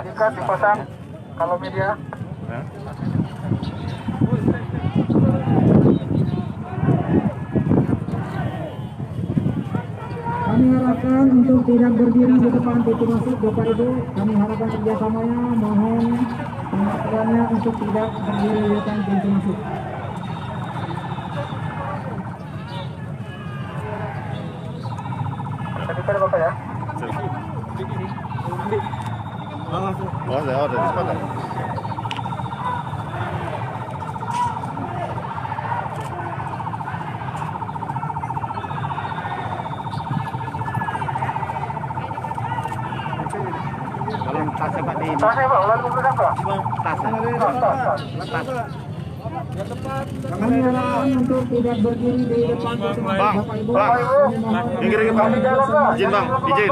Ikat dipasang kalau media. Kami harapkan untuk tidak berdiri di depan pintu masuk, Bapak Ibu. Kami harapkan kerjasamanya, mohon pengertiannya untuk tidak berdiri di depan pintu masuk. Tadi pada Bapak ya. Ada sepakat. Tasnya Pak, lalu memberikan Pak. Kami harapkan untuk tidak berdiri di depan pintu masuk, Bapak Ibu. Minggir Bang. Izin Bang, izin.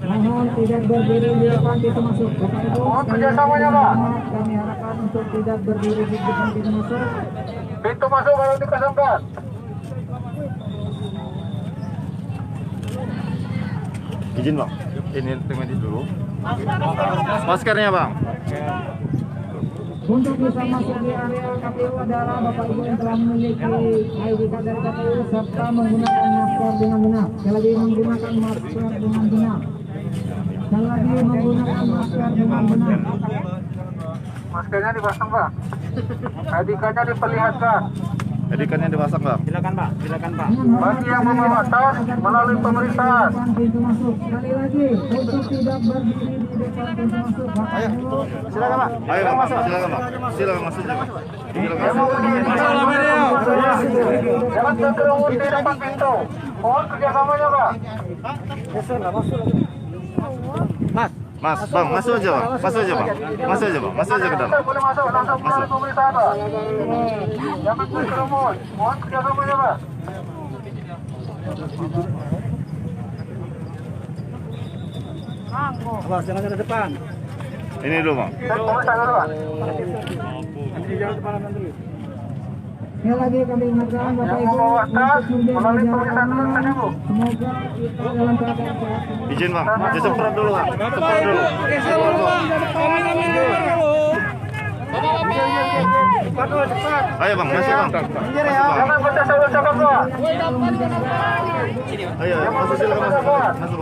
Mohon tidak berdiri di depan pintu masuk, Bapak Ibu. Mohon kerjasamanya Pak. Kami harapkan untuk tidak berdiri di depan pintu masuk. Pintu masuk baru dikosongkan. Izin Bang. Ini medis dulu. Maskernya Bang. Untuk bisa masuk di area KPU adalah Bapak Ibu yang telah memiliki ID card dari KPU serta menggunakan masker dengan benar. Sekali lagi menggunakan masker dengan benar. Sekali lagi menggunakan masker dengan benar. Maskernya dipasang Pak. ID card-nya diperlihatkan. Edikannya dipasang Bang. Silakan Pak, silakan Pak. Bagi yang membawa tas melalui pemerintahan. Pintu masuk. Sekali lagi untuk tidak berdiri di depan pintu masuk, Bapak Ibu. Silakan Pak. Ayo Bang, silakan Bang. Silakan masuk. Yang mau berdiri di jangan terkerumun di depan pintu. Mohon kerjasamanya Pak. Mas, Bang, masuk aja Bang. Masuk aja Bang. Masuk aja Bang. Masuk aja ke dalam. Boleh masuk langsung melalui pemerintahan Pak. Jangan terkerumun. Mohon kerjasamanya Pak. Awas, jangan ke depan. Ini dulu Bang. Saya pemeriksaan dulu Pak. Nanti jangan depan nanti. Sekali lagi kami ingatkan Bapak Yang Ibu membawa tas untuk menjaga melalui jarak pemeriksaan dulu aman. tadi Bu. Semoga kita dalam keadaan sehat. Izin Bang. Disemprot dulu Bang. Semprot dulu. Ayo Bang, masuk Bang. Jangan berdesak-desakan Pak. Ayo, masuk silakan masuk. Masuk.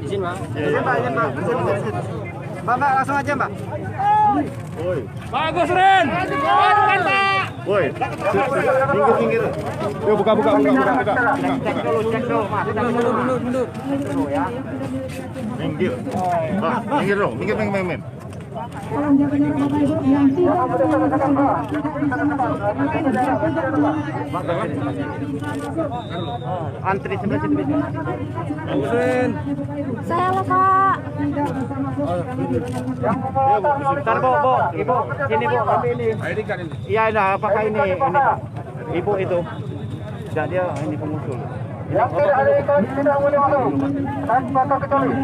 Izin Pak. Izin Pak, izin Pak. Pak, langsung aja Pak. Woi. Bagus Ren. Kan Pak. Woi. Minggir. Yuk buka. Cek dulu Mas. Mundur. Minggir. Bang, minggir dong. Minggir. Tolong jaga jarak Bapak Ibu yang tidak Berdesak-desakan Pak. Antri sebelah situ. Bagus Ren. Saya loh Pak. Yang membawa tas melalui Bentar Bu, Ibu. Sini Bu, ambil ini. Iya, nah, pakai ini Pak. Ibu itu. Tidak dia ini pengusul. Yang tidak ada ikan tidak boleh masuk. Tanpa terkecuali.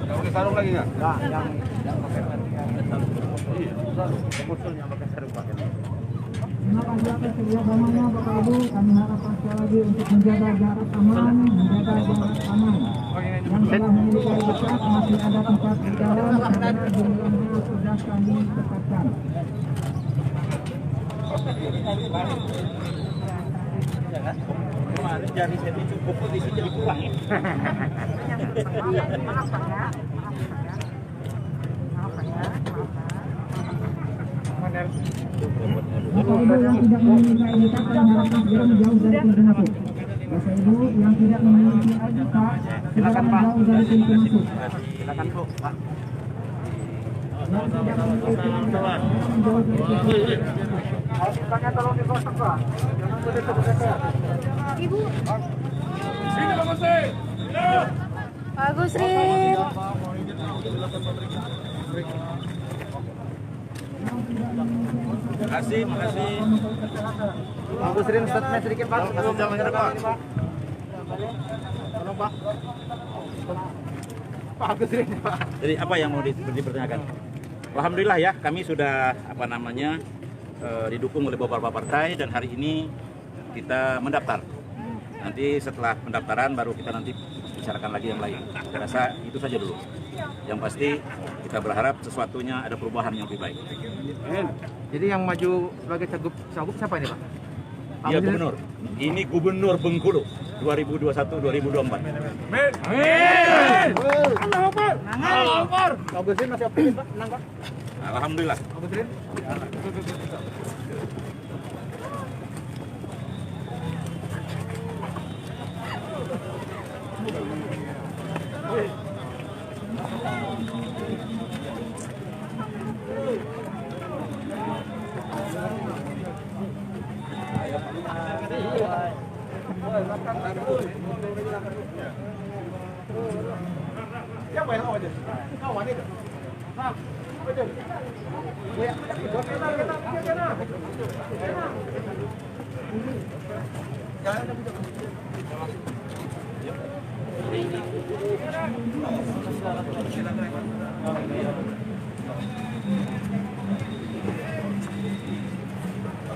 Pakai sarung lagi enggak? Nah, yang pakai pengusulnya pakai sarung pakai. Terima kasih atas kerjasamanya Bapak Ibu. Kami harapkan sekali lagi untuk menjaga jarak aman, Yang telah memiliki dekat masih ada tempat di dalam karena jumlahnya sudah kami tetapkan. Kemarin jari saya cukup posisi jadi kurang ya. Bapak Ibu yang tidak memiliki ID card kami harapkan segera menjauh dari pintu masuk. Bapak Ibu yang tidak memiliki ID card segera menjauh dari pintu masuk. Silakan Bu, Pak. Yang tidak memiliki ID card menjauh dari pintu masuk. ID-nya tolong digosok Pak. Jangan berdesak-desakan. Ibu. Bagus Rin. Makasih. Bagus Rin, statement sedikit Pak. Jangan ke depan. Tolong Pak. Bagus Rin Pak. Jadi apa yang mau dipertanyakan? Alhamdulillah ya, kami sudah didukung oleh beberapa partai dan hari ini kita mendaftar. Nanti setelah pendaftaran baru kita nanti bicarakan lagi yang lain. Saya rasa itu saja dulu. Yang pasti kita berharap sesuatunya ada perubahan yang lebih baik. Jadi yang maju sebagai cagup siapa ini Pak? Iya gubernur. Ini Gubernur Bengkulu 2021-2024. Amin. Pak Gusrin masih optimis Pak, menang Pak? Alhamdulillah. Pak Gusrin?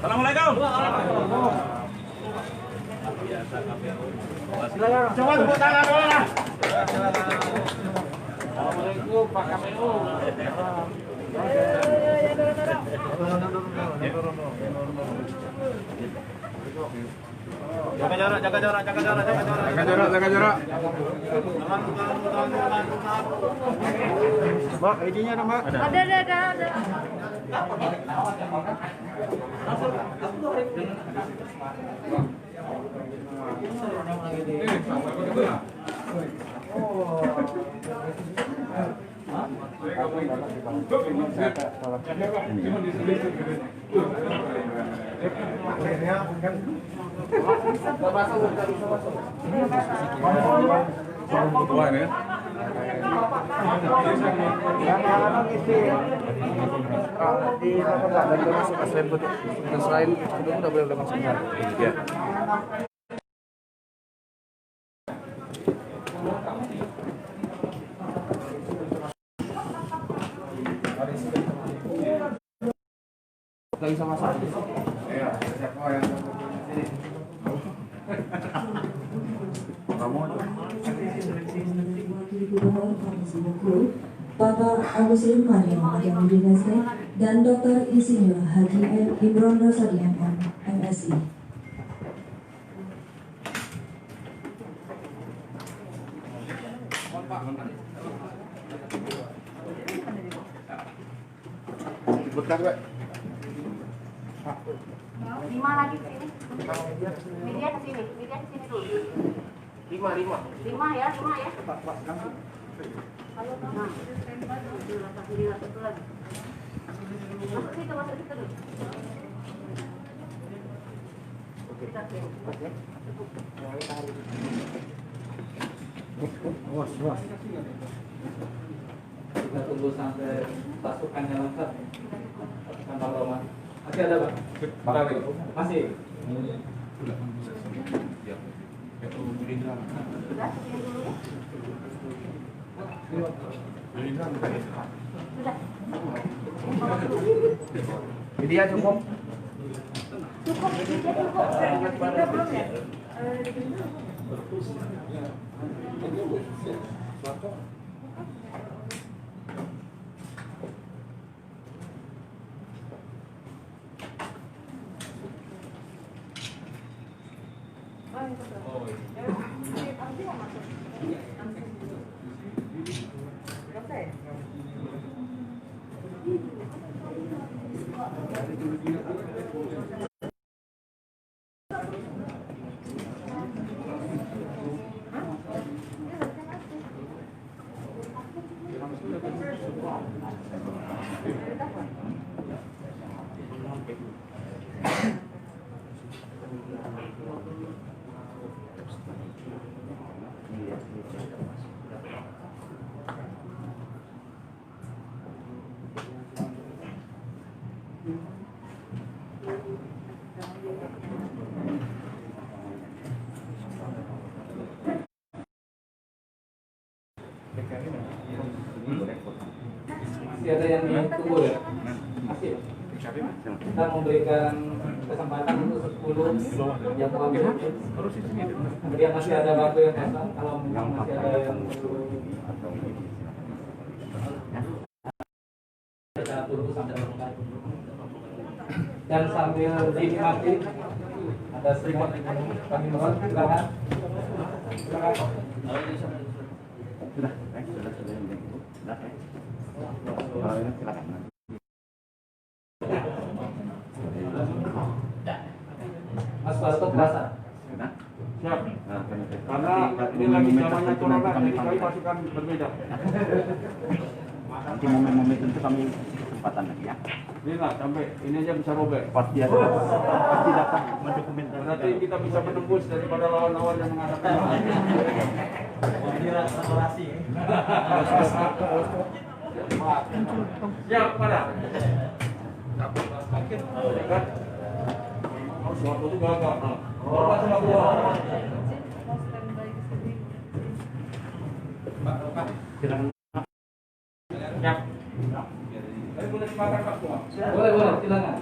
Assalamualaikum. Coba tepuk tangan dulu lah. Assalamualaikum Pak KPU. Jaga jarak. Mbak, ID-nya ada Mbak? Ada. Selain itu udah boleh masuk. Lagi sama-sama. Bapak Agus Rimman yang menjadi dan Dr. Insinyur Haji Imron Rosadi MM, MSI. Lima lagi ke sini. Media ke sini dulu. Lima ya. Halo, nah. Satu lagi. Masuk situ dulu. Kita tunggu sampai pasukannya lengkap. Tambah Roma. Masih ada Pak? Masih. Media cukup. Masih ada yang ditunggu ya? Masih. Kita memberikan kesempatan untuk 10 yang mau ambil. Dia masih ada waktu yang kosong. Kalau memang masih ada yang kita tunggu sampai selesai. Dan sambil dinikmati ada seribu kami mohon silakan. Sudah. Kalau ini silakan. Mas Basto terasa. Siap. Karena ini lagi zamannya corona, jadi kami pasukan berbeda. Nanti momen-momen itu kami kesempatan lagi ya. Ini lah, sampai ini aja bisa robek. Pasti datang mendokumentasikan. Nanti kita bisa menembus daripada lawan-lawan yang mengatakan. Siap, pada. Suatu itu gagal. Boleh, silakan.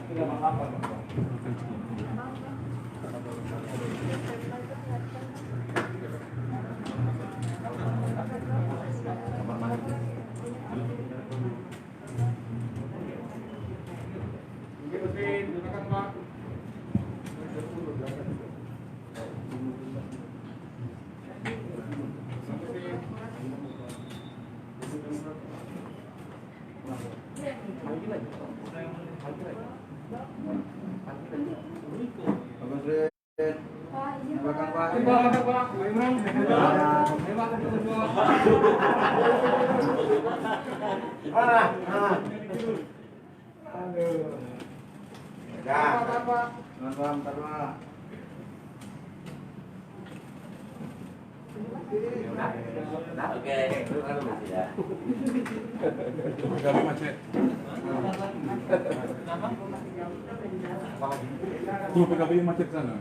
Tuh PKB macet sana.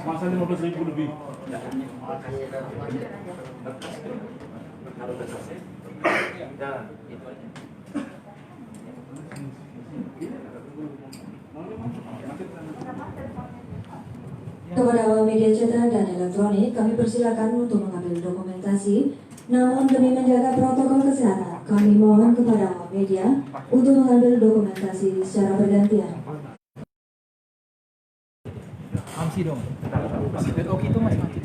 Masa 15.000 lebih. Kepada awak media cetak dan elektronik, kami persilakan untuk mengambil dokumentasi. Namun demi menjaga protokol kesehatan, kami mohon kepada awak media untuk mengambil dokumentasi secara bergantian. Amsi dong. Oke itu Mas macet.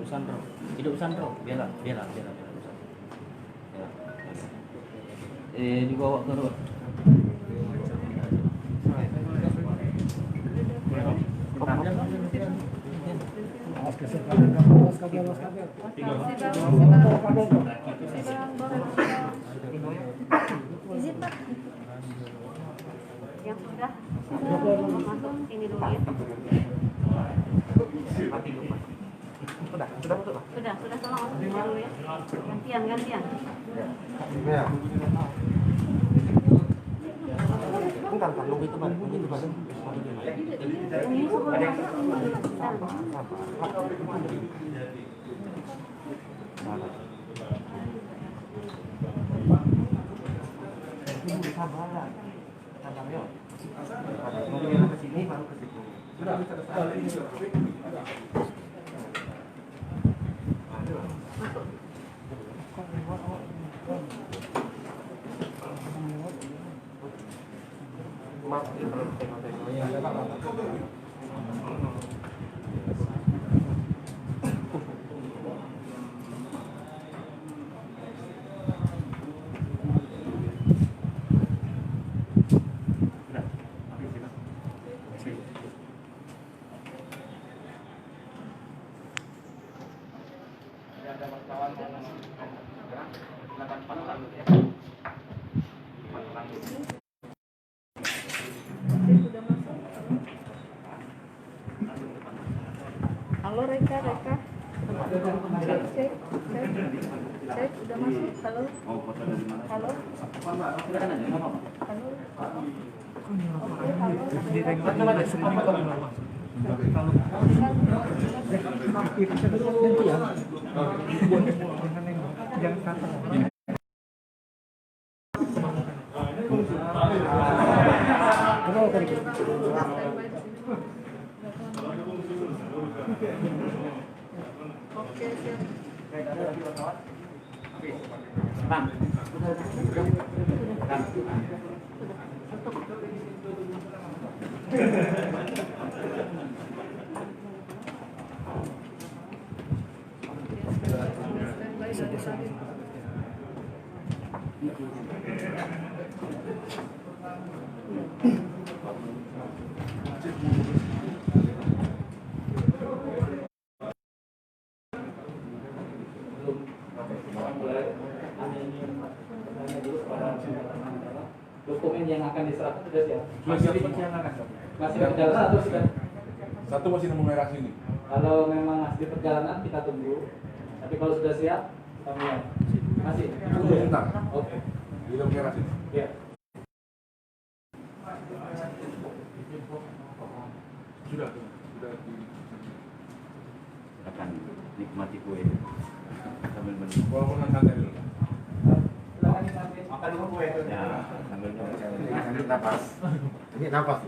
Sandro, hidup Sandro, bela. Dibawa ke ruang. Izin Pak. Yang sudah masuk ini dulu ya. Sudah tolong masuk sini dulu ya. Gantian. Ya. Ini Halo Reka. Cek. Cek, udah masuk. Halo. Mau foto dari mana? Halo. Silakan aja, nggak apa-apa. Halo. Oke, halo. Oke, siap. Bang. Standby dari tadi. Dokumen yang akan diserahkan sudah siap? Masih Masih di perjalanan atau sudah? satu masih nemu merah sini. Kalau memang masih di perjalanan kita tunggu. Tapi kalau sudah siap, kami ya. Masih? Tunggu sebentar. Oke. Di lampu merah sini. Ya. Sudah di Akan nikmati kue sambil menunggu. walaupun santai dulu. Makan dulu kue. Ya, sambil menunggu. Ini napas. Ini napas.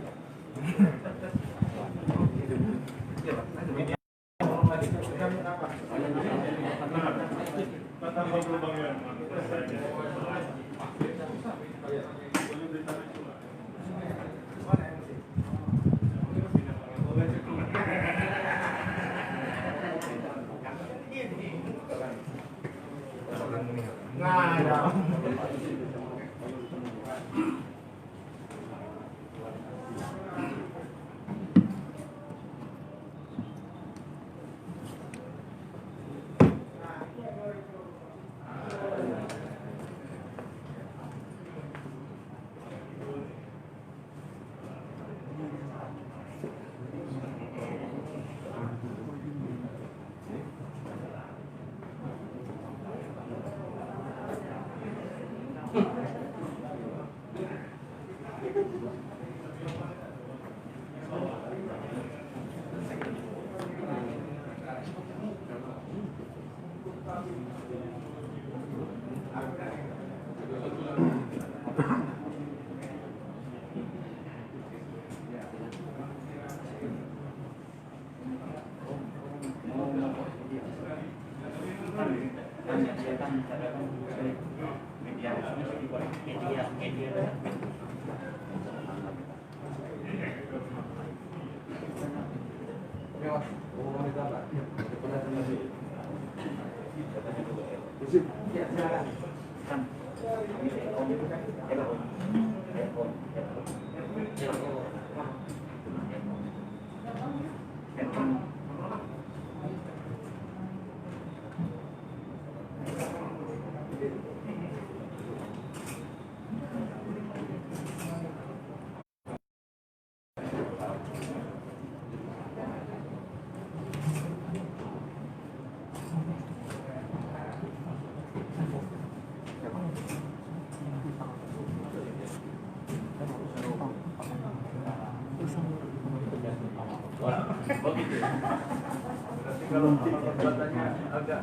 Kalau perbuatannya agak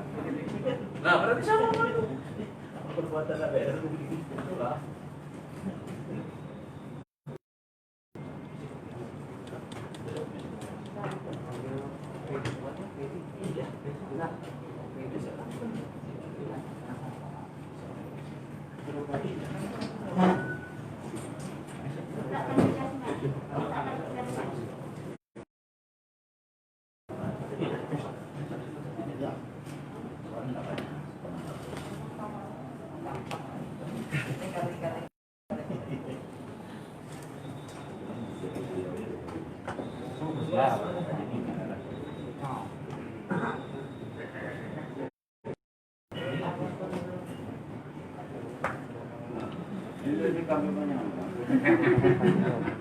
nah berarti sama itu perbuatan ada ya itulah.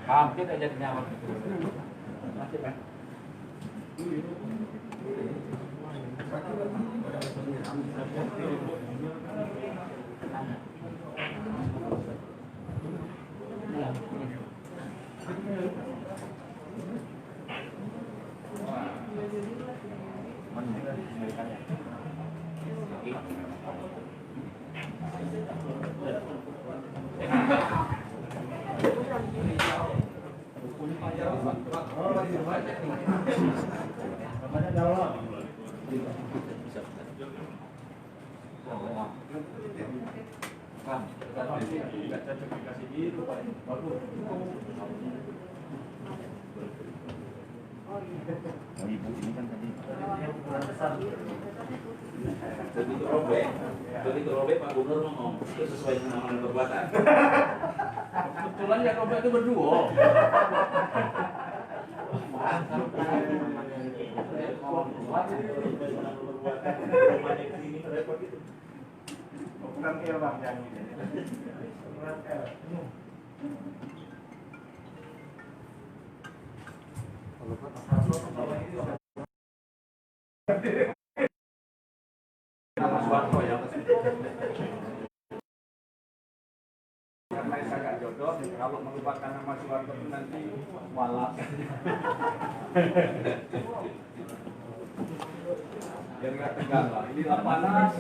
Hampir aja kenyawat. Begitu robek Pak Gubernur ngomong itu sesuai dengan amanat perbuatan. Kebetulan yang robek itu berdua. Bukan L Bang, jangan. Nama Suwarto ya. Karena saya agak jodoh, kalau melupakan nama Suwarto itu nanti walas. Biar nggak tegang lah. Ini lah panas.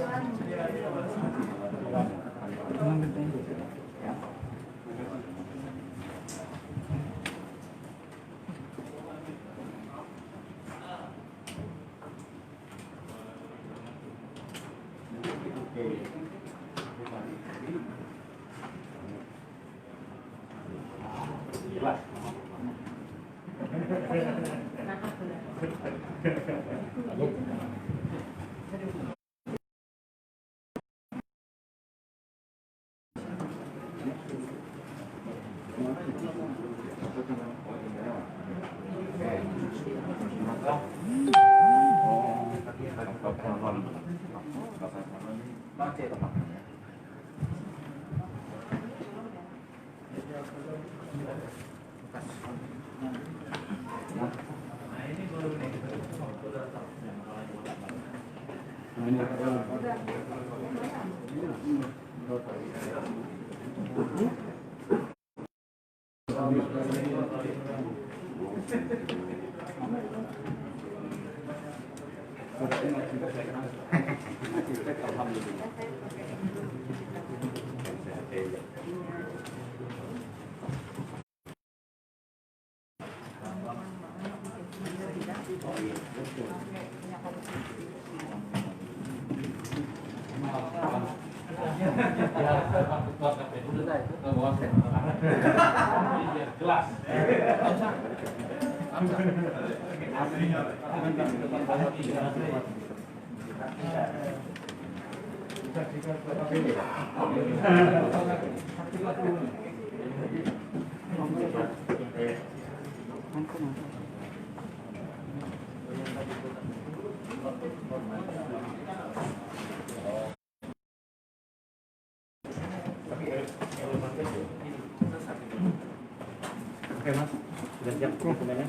Oke Mas, sudah siap dokumennya?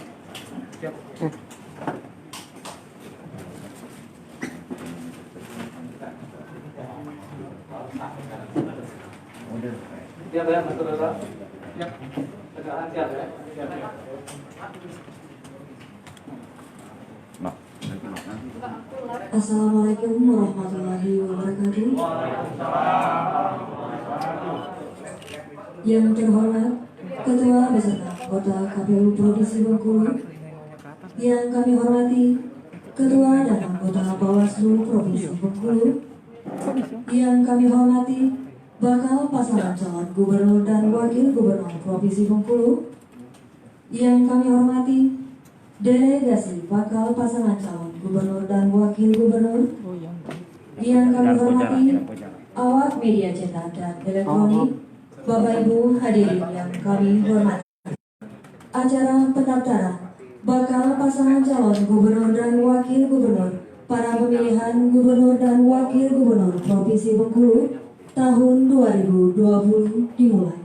Siap. Siap ya, Mas Saudara? Siap. Tegahan siap ya? Siap. Assalamualaikum warahmatullahi wabarakatuh. Yang terhormat Ketua beserta Anggota KPU Provinsi Bengkulu, yang kami hormati Ketua dan Anggota Bawaslu Provinsi Bengkulu, yang kami hormati bakal pasangan calon Gubernur dan Wakil Gubernur Provinsi Bengkulu, yang kami hormati delegasi bakal pasangan calon Gubernur dan Wakil Gubernur, yang kami hormati awak media cetak dan elektronik, Bapak Ibu hadirin yang kami hormati. Acara pendaftaran bakal pasangan calon Gubernur dan Wakil Gubernur pada pemilihan Gubernur dan Wakil Gubernur Provinsi Bengkulu tahun 2020 dimulai.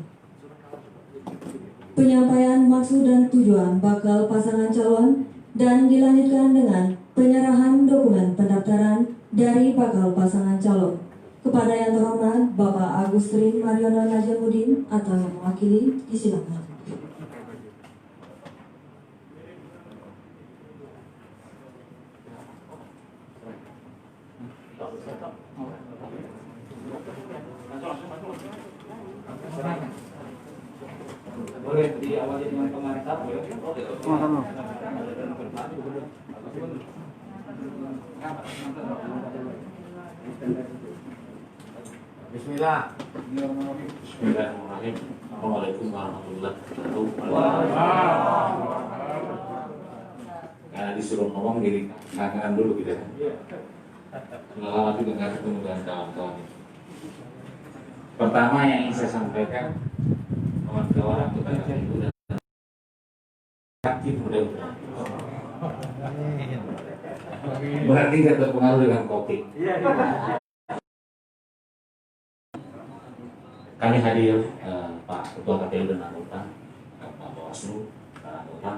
Penyampaian maksud dan tujuan bakal pasangan calon dan dilanjutkan dengan penyerahan dokumen pendaftaran dari bakal pasangan calon. Kepada yang terhormat Bapak Agustrin Mariono Najamuddin atau yang mewakili, disilakan. Boleh diawali dengan pengantar. Bismillah. Bismillahirrahmanirrahim. Assalamualaikum warahmatullahi wabarakatuh. Karena disuruh ngomong jadi kangen dulu gitu kan. Lama juga nggak ketemu dengan kawan-kawan. Pertama yang ingin saya sampaikan, kawan-kawan kepada ibu dan aktif mudah-mudahan. Berarti nggak terpengaruh dengan kopi. Kami hadir Pak Ketua KPU dan anggota, Pak Bawaslu, Pak anggota,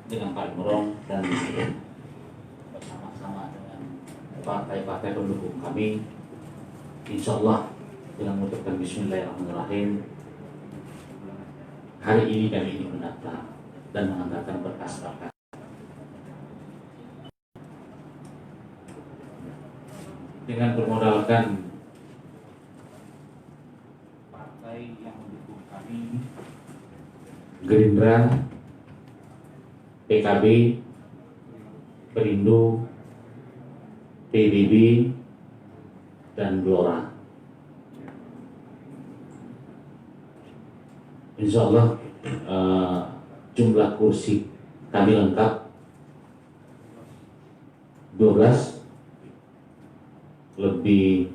dengan Pak Imron dan bersama-sama dengan partai-partai pendukung kami. Insya Allah dengan mengucapkan Bismillahirrahmanirrahim, hari ini kami ingin mendaftar dan mengantarkan berkas-berkas. Dengan bermodalkan partai yang mendukung kami, Gerindra, PKB, Perindo, PBB, dan Gelora. Insya Allah jumlah kursi kami lengkap 12 lebih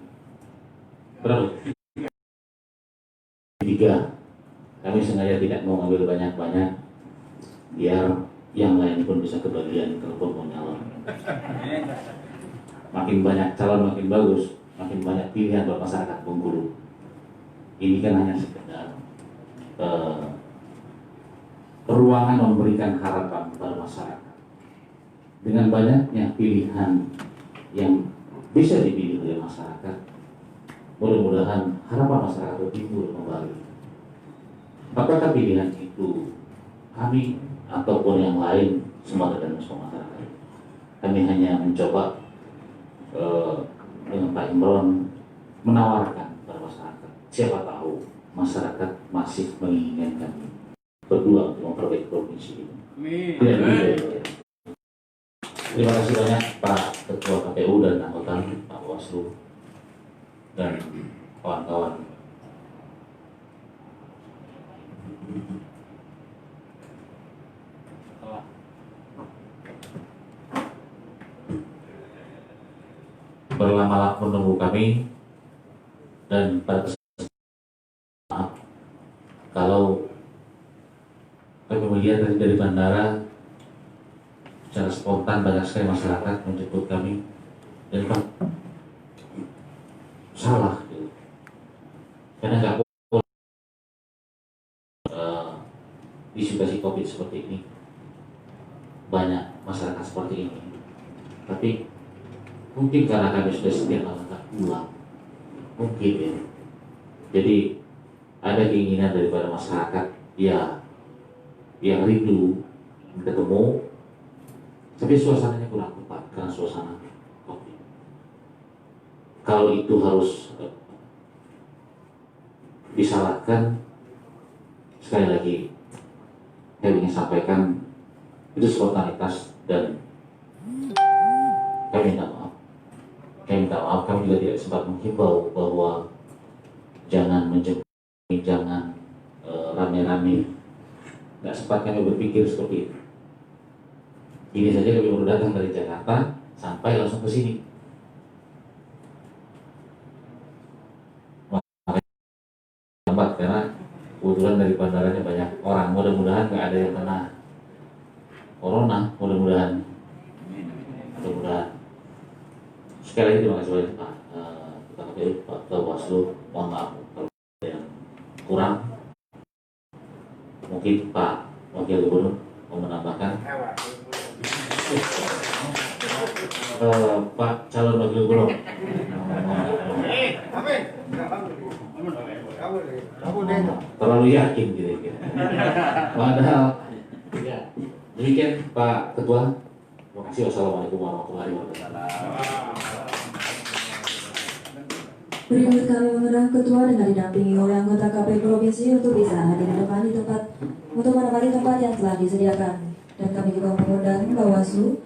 berapa? 3. Kami sengaja tidak mau ambil banyak-banyak biar yang lain pun bisa kebagian kalaupun mau nyalon. Makin banyak calon makin bagus, makin banyak pilihan buat masyarakat Bengkulu. Ini kan hanya sekedar peruangan memberikan harapan kepada masyarakat. Dengan banyaknya pilihan yang bisa dipilih oleh masyarakat, mudah-mudahan harapan masyarakat timbul kembali. Apakah pilihan itu kami ataupun yang lain, semua tergantung masyarakat. Kami hanya mencoba dengan Pak Imron menawarkan kepada masyarakat. Siapa tahu masyarakat masih menginginkan kami berdua untuk memperbaiki provinsi ini. Terima kasih banyak Pak Ketua KPU dan anggota, Pak Bawaslu dan kawan-kawan. Berlama-lama menunggu kami dan pada maaf kalau kami melihat dari bandara secara spontan banyak sekali masyarakat menjemput kami dan Pak salah gitu. Karena nggak di situasi COVID seperti ini banyak masyarakat seperti ini, tapi mungkin karena kami sudah setia melakukan pulang mungkin ya, jadi ada keinginan daripada masyarakat ya yang rindu ketemu, tapi suasananya kurang tepat karena suasana COVID. Kalau itu harus disalahkan, sekali lagi saya ingin sampaikan itu spontanitas dan kami minta maaf. Kami juga tidak sempat menghimbau bahwa jangan menjemput, jangan rame-rame. Nggak sempat kami berpikir seperti itu. Ini saja kami baru datang dari Jakarta sampai langsung ke sini. Makanya lambat karena kebetulan dari bandaranya banyak orang. Mudah-mudahan nggak ada yang kena corona. Mudah-mudahan. Sekali lagi terima kasih banyak Pak Ketua KPU, Pak Bawaslu. Mohon maaf kalau ada yang kurang. Mungkin Pak Wakil Gubernur mau menambahkan. Pak calon wakil gubernur. Terlalu yakin kira-kira. Padahal ya demikian Pak Ketua. Terima kasih. Wassalamualaikum warahmatullahi wabarakatuh. Berikut kami mengundang Ketua dengan didampingi oleh anggota KPU Provinsi untuk bisa hadir di depan di tempat untuk menempati tempat yang telah disediakan. Dan kami juga mengundang Bawaslu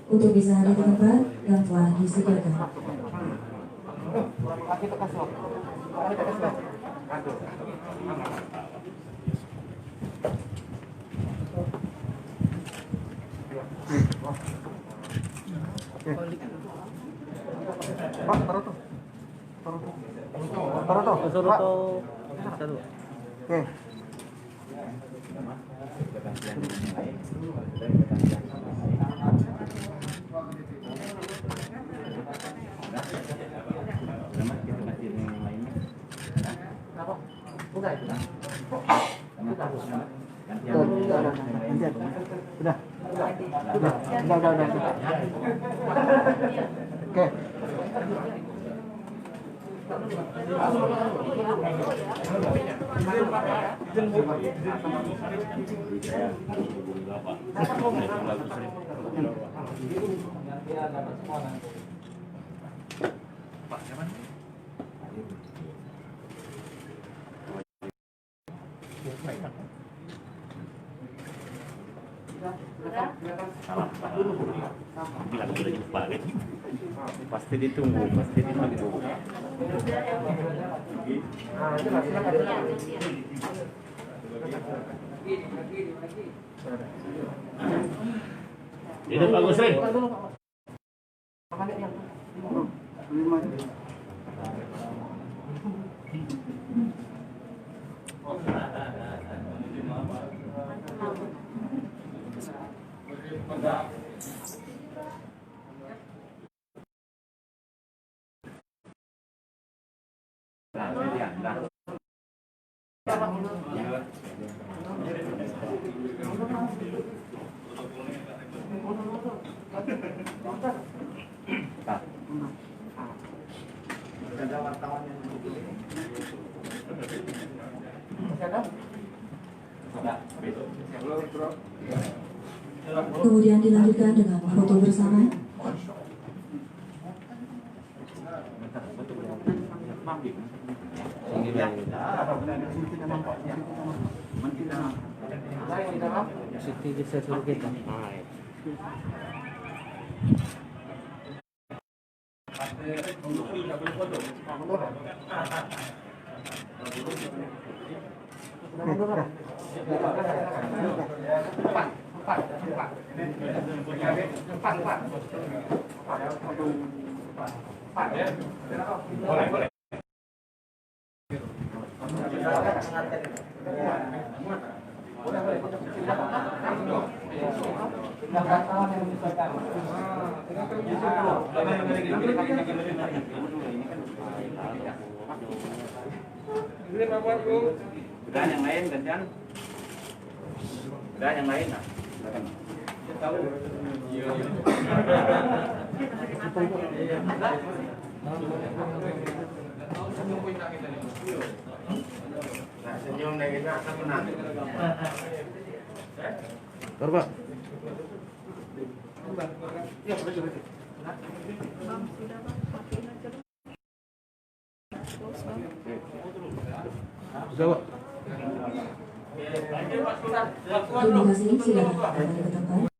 untuk bisa hadir di tempat yang telah disediakan. Pasti ditunggu, pasti ditunggu. Itu Pak Gusrin. Kemudian dilanjutkan dengan foto bersama. Udah yang lain gantian. Udah yang lain. Nah. Tahu. Senyum lagi nak menang. Pak. Sudah, Pak. Terima kasih, silakan kembali ke tempat.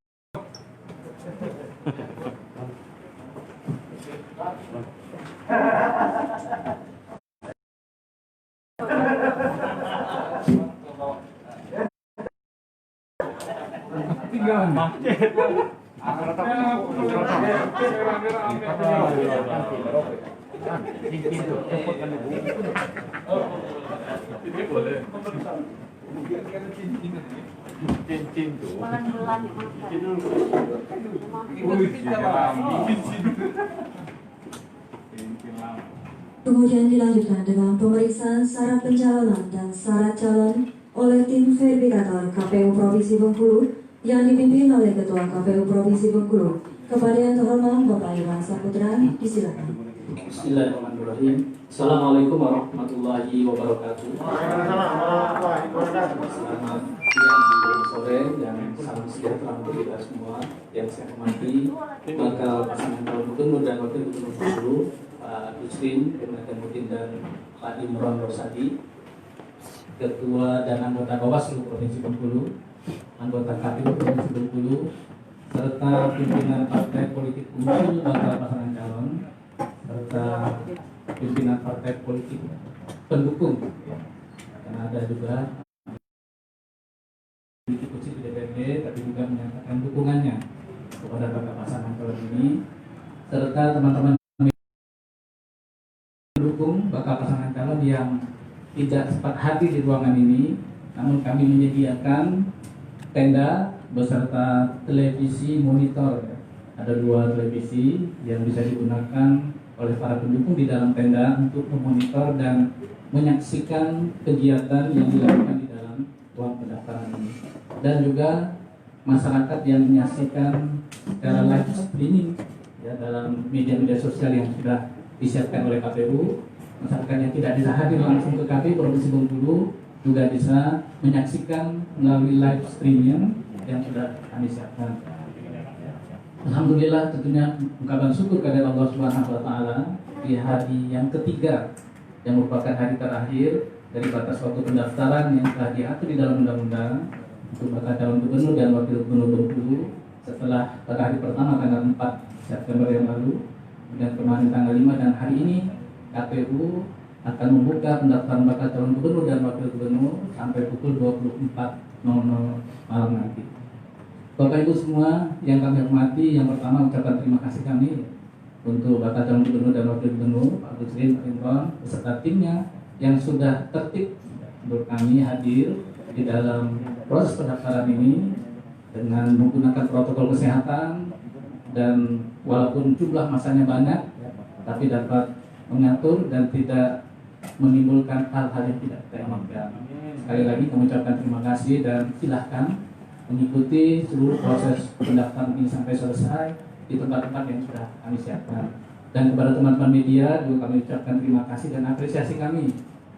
Kemudian dilanjutkan dengan pemeriksaan syarat pencalonan dan syarat calon oleh tim verifikator KPU Provinsi Bengkulu yang dipimpin oleh Ketua KPU Provinsi Bengkulu Kepada yang terhormat Bapak Iwan Saputra, disilakan. Bismillahirrahmanirrahim. Assalamualaikum warahmatullahi wabarakatuh. Selamat siang, sore, dan salam sejahtera untuk kita semua. Yang saya hormati bakal pasangan calon gubernur dan wakil gubernur Bengkulu, Pak Dusrin, Kemudian dan Pak Imron Rosadi, Ketua dan anggota Bawaslu Provinsi Bengkulu, anggota KPU Provinsi Bengkulu, serta pimpinan partai politik usul bakal pasangan calon, serta pimpinan partai politik pendukung, karena ada juga politik kursi di DPRD, tapi juga menyatakan dukungannya kepada bakal pasangan calon ini, serta teman-teman pendukung bakal pasangan calon yang tidak sempat hadir di ruangan ini, namun kami menyediakan tenda beserta televisi monitor. Ada 2 televisi yang bisa digunakan oleh para pendukung di dalam tenda untuk memonitor dan menyaksikan kegiatan yang dilakukan di dalam ruang pendaftaran ini. Dan juga masyarakat yang menyaksikan secara live streaming ya, dalam media-media sosial yang sudah disiapkan oleh KPU. Masyarakat yang tidak bisa hadir langsung ke KPU Provinsi Bengkulu juga bisa menyaksikan melalui live streaming yang sudah kami siapkan. Alhamdulillah, tentunya ungkapan syukur kepada Allah Subhanahu wa taala di hari yang ketiga yang merupakan hari terakhir dari batas waktu pendaftaran yang telah diatur di dalam undang-undang untuk bakal calon gubernur dan wakil gubernur Bengkulu setelah pada hari pertama tanggal 4 September yang lalu, dan kemarin tanggal 5, dan hari ini KPU akan membuka pendaftaran bakal calon gubernur dan wakil gubernur sampai pukul 24.00 malam nanti. Bapak Ibu semua yang kami hormati, yang pertama ucapan terima kasih kami untuk bakal calon gubernur dan wakil gubernur Pak Dusrin, Pak Imron beserta timnya yang sudah tertib untuk kami hadir di dalam proses pendaftaran ini dengan menggunakan protokol kesehatan, dan walaupun jumlah masanya banyak tapi dapat mengatur dan tidak menimbulkan hal-hal yang tidak kita inginkan. Sekali lagi kami ucapkan terima kasih dan silahkan mengikuti seluruh proses pendaftaran ini sampai selesai di tempat-tempat yang sudah kami siapkan. Dan kepada teman-teman media juga kami ucapkan terima kasih dan apresiasi kami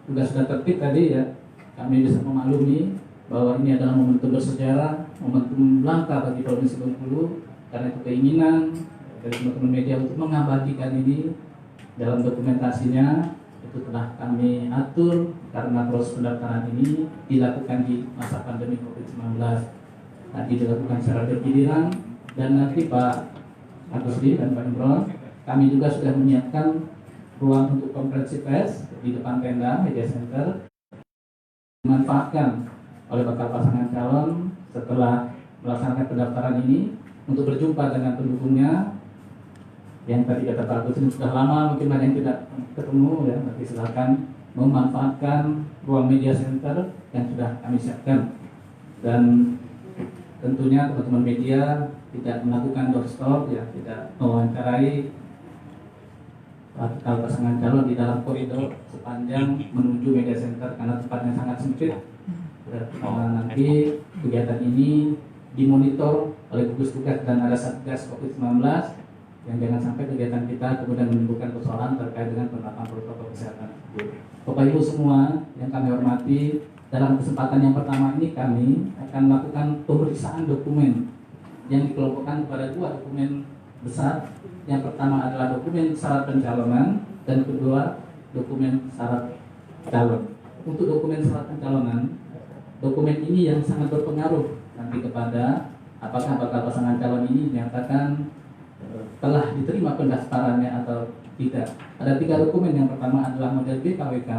juga sudah tertib tadi ya. Kami bisa memaklumi bahwa ini adalah momentum bersejarah, momentum langka bagi Provinsi Bengkulu, karena itu keinginan dari teman-teman media untuk mengabadikan ini dalam dokumentasinya itu telah kami atur karena proses pendaftaran ini dilakukan di masa pandemi COVID-19. Tadi dilakukan secara bergiliran, dan nanti Pak Agustin dan Pak Imron, kami juga sudah menyiapkan ruang untuk konferensi pers di depan tenda media center, dimanfaatkan oleh bakal pasangan calon setelah melaksanakan pendaftaran ini untuk berjumpa dengan pendukungnya. Yang tadi kata Pak Agustin sudah lama mungkin banyak yang tidak ketemu ya, nanti silakan memanfaatkan ruang media center yang sudah kami siapkan. Dan tentunya teman-teman media tidak melakukan doorstop ya, tidak mewawancarai bakal pasangan calon di dalam koridor sepanjang menuju media center karena tempatnya sangat sempit. Nanti kegiatan ini dimonitor oleh gugus tugas dan ada satgas COVID-19 yang jangan sampai kegiatan kita kemudian menimbulkan persoalan terkait dengan penerapan protokol kesehatan. Bapak Ibu semua yang kami hormati, dalam kesempatan yang pertama ini kami akan melakukan pemeriksaan dokumen yang dikelompokkan kepada 2 dokumen besar. Yang pertama adalah dokumen syarat pencalonan dan kedua dokumen syarat calon. Untuk dokumen syarat pencalonan, dokumen ini yang sangat berpengaruh nanti kepada apakah bakal pasangan calon ini dinyatakan telah diterima pendaftarannya atau tidak. Ada 3 dokumen. Yang pertama adalah model BKWK,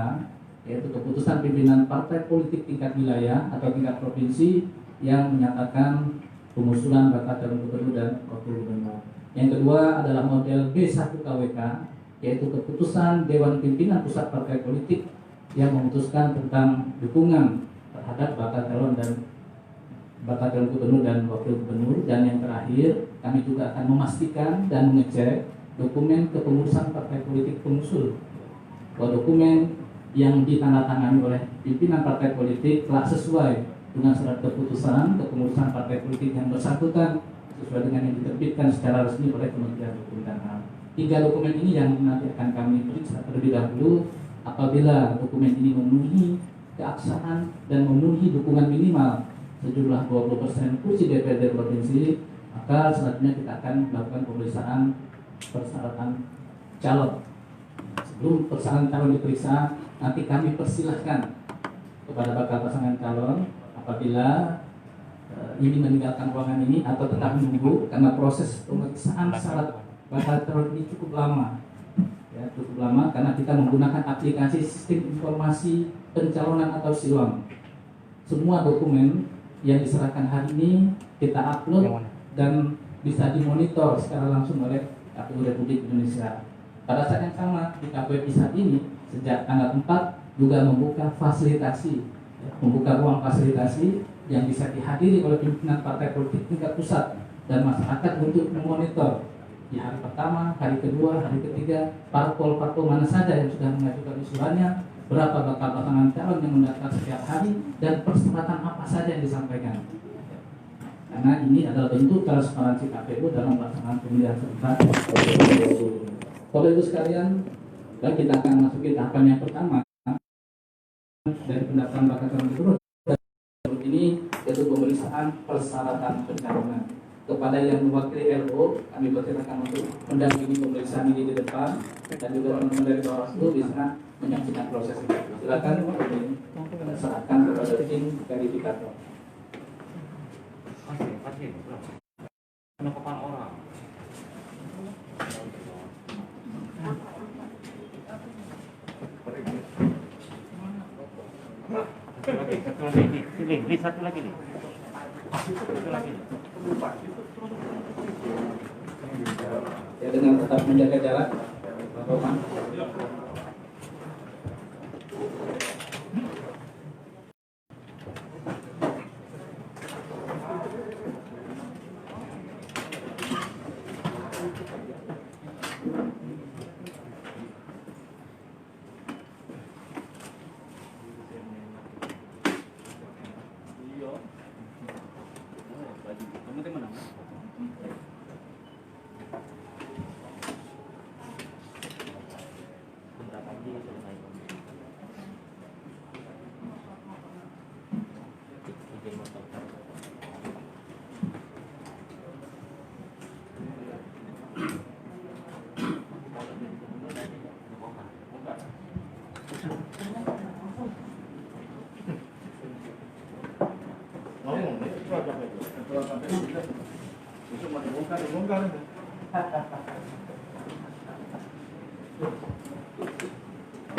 yaitu keputusan pimpinan partai politik tingkat wilayah atau tingkat provinsi yang menyatakan pengusulan bakal calon gubernur dan wakil gubernur. Yang kedua adalah model B1KWK, yaitu keputusan Dewan Pimpinan Pusat Partai Politik yang memutuskan tentang dukungan terhadap bakal calon gubernur dan wakil gubernur. Dan yang terakhir, kami juga akan memastikan dan mengecek dokumen kepengurusan partai politik pengusul, bahwa dokumen yang ditandatangani oleh pimpinan partai politik telah sesuai dengan surat keputusan kepengurusan partai politik yang bersangkutan sesuai dengan yang diterbitkan secara resmi oleh Kementerian Hukum dan HAM. 3 dokumen ini yang nanti akan kami periksa terlebih dahulu. Apabila dokumen ini memenuhi keabsahan dan memenuhi dukungan minimal sejumlah 20% kursi DPRD provinsi, maka selanjutnya kita akan melakukan pemeriksaan persyaratan calon. Sebelum persyaratan calon diperiksa, nanti kami persilahkan kepada bakal pasangan calon apabila ini meninggalkan ruangan ini atau tetap menunggu, karena proses pemeriksaan syarat bakal calon ini cukup lama. Ya, cukup lama karena kita menggunakan aplikasi sistem informasi pencalonan atau SILON. Semua dokumen yang diserahkan hari ini kita upload dan bisa dimonitor secara langsung oleh KPU Republik Indonesia. Pada saat yang sama di KPU saat ini sejak tanggal 4 juga membuka fasilitasi, membuka ruang fasilitasi yang bisa dihadiri oleh pimpinan partai politik tingkat pusat dan masyarakat untuk memonitor di hari pertama, hari kedua, hari ketiga, parpol-parpol mana saja yang sudah mengajukan usulannya, berapa bakal pasangan calon yang mendaftar setiap hari, dan persyaratan apa saja yang disampaikan. Karena ini adalah bentuk transparansi KPU dalam pelaksanaan pemilihan serentak. Bapak Ibu sekalian, dan kita akan masuki tahapan yang pertama dari pendaftaran bakal calon gubernur. Ini yaitu pemeriksaan persyaratan pencalonan. Kepada yang mewakili RO, kami persilakan untuk mendampingi pemeriksaan ini di depan, dan juga teman-teman dari Bawaslu bisa menyaksikan proses ini. Silakan serahkan kepada tim verifikator. Penangkapan orang. Satu lagi ini satu lagi nih. Satu lagi. Ya, dengan tetap menjaga jarak, Bapak.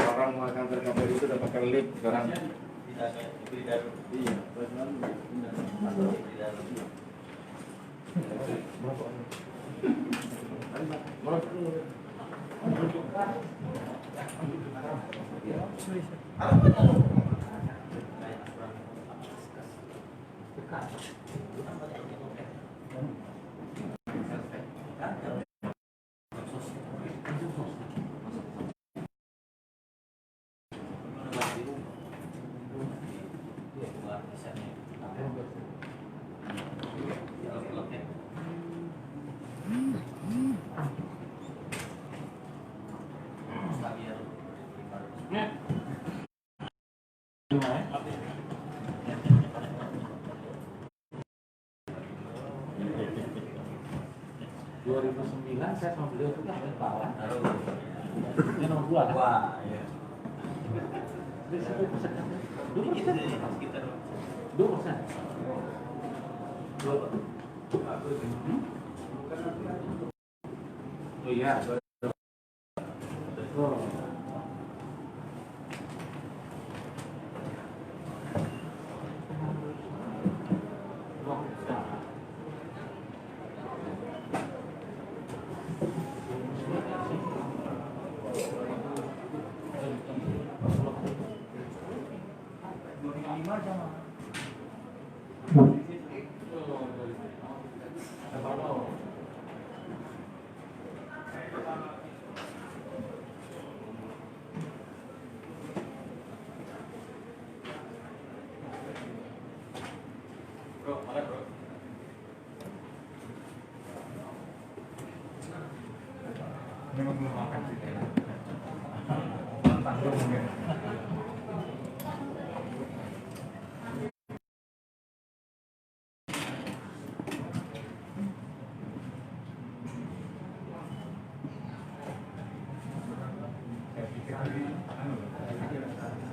Orang makan terkabur itu udah pakai lip sekarang. Saya sama beliau juga kawan. Ini nomor 2. Wah, iya. Dulu kita sekitar 2%. Oh iya. memang belum makan sih.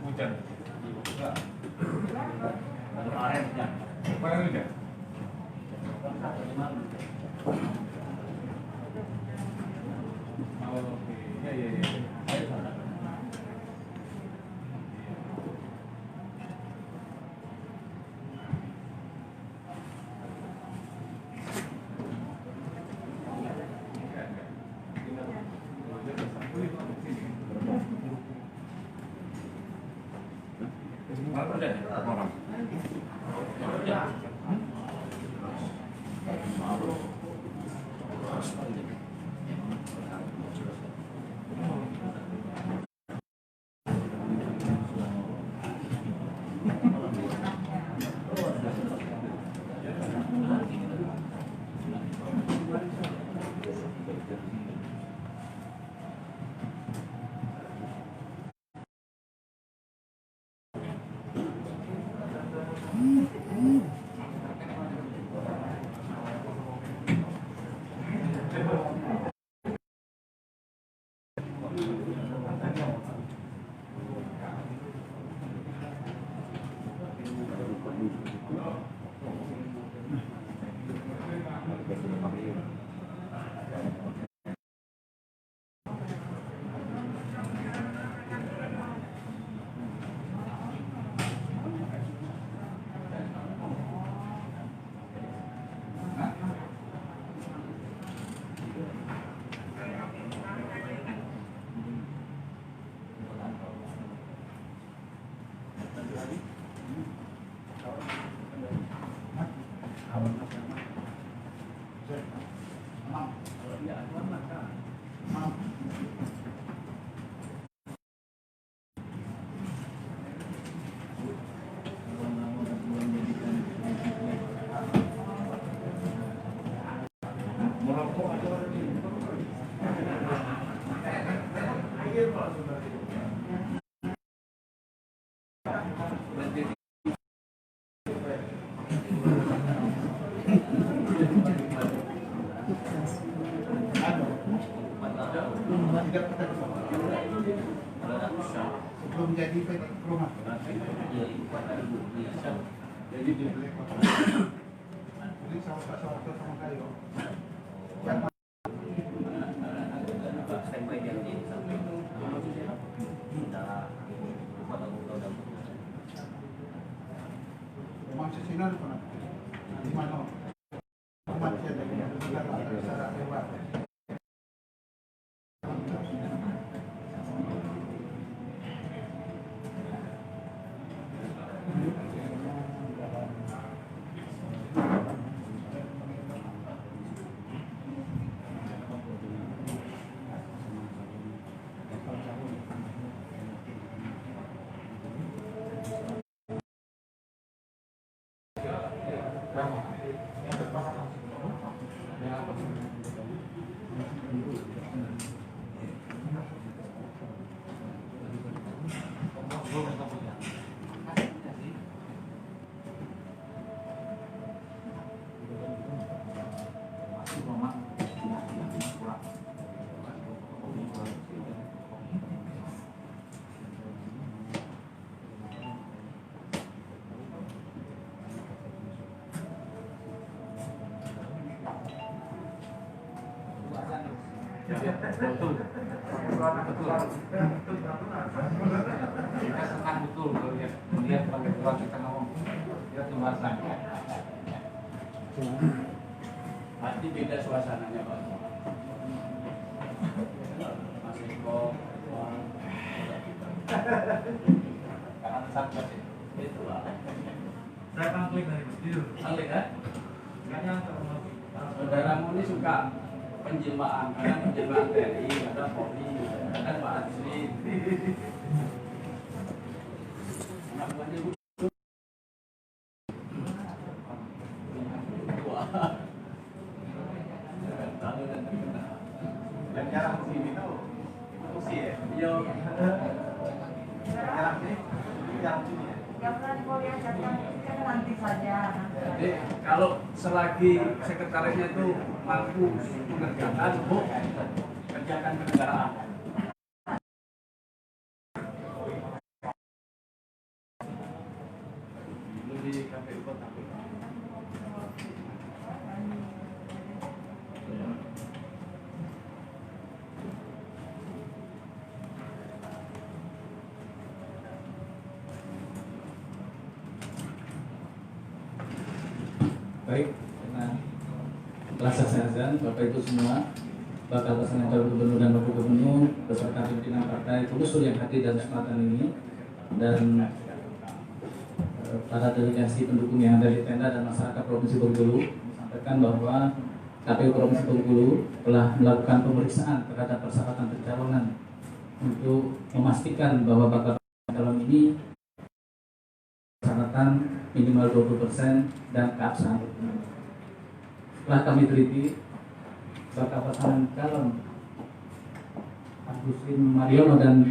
Hujan. Kemarin hujan. Oh, oke. Iya. Belum jadi rumah. Jadi dibeli beli sama kayu. Memang sesinar di mana? Umat siapa yang secara lewat. Kita senang betul melihat bagaimana kita ngomong kita kemasan. Pasti beda suasananya Pak. Mas Eko, karena satgas itu Pak. Saya konflik dari kecil. Konflik ya? Saudaramu ini suka penjelmaan, karena penjelmaan TNI, ada Polri, ada Pak Adli. Dan jarak sini tuh fungsi ya. Iya. Jarak sini, jarak sini ya. Jangan boleh datang nanti saja. Jadi kalau selagi sekretariatnya itu mampu mengerjakan, Bu, kerjakan kenegaraan. Di KPU Kota. Baik, nah, telah selesai azan, Bapak Ibu semua, bakal pasangan calon gubernur dan wakil gubernur beserta pimpinan partai pengusung yang hadir dalam kesempatan ini, dan para delegasi pendukung yang ada di tenda dan masyarakat Provinsi Bengkulu sampaikan bahwa KPU Provinsi Bengkulu telah melakukan pemeriksaan terhadap persyaratan pencalonan untuk memastikan bahwa bakal calon ini persyaratan minimal 20% dan keabsahan. Setelah kami teliti, bakal pasangan calon Agustin Mariono dan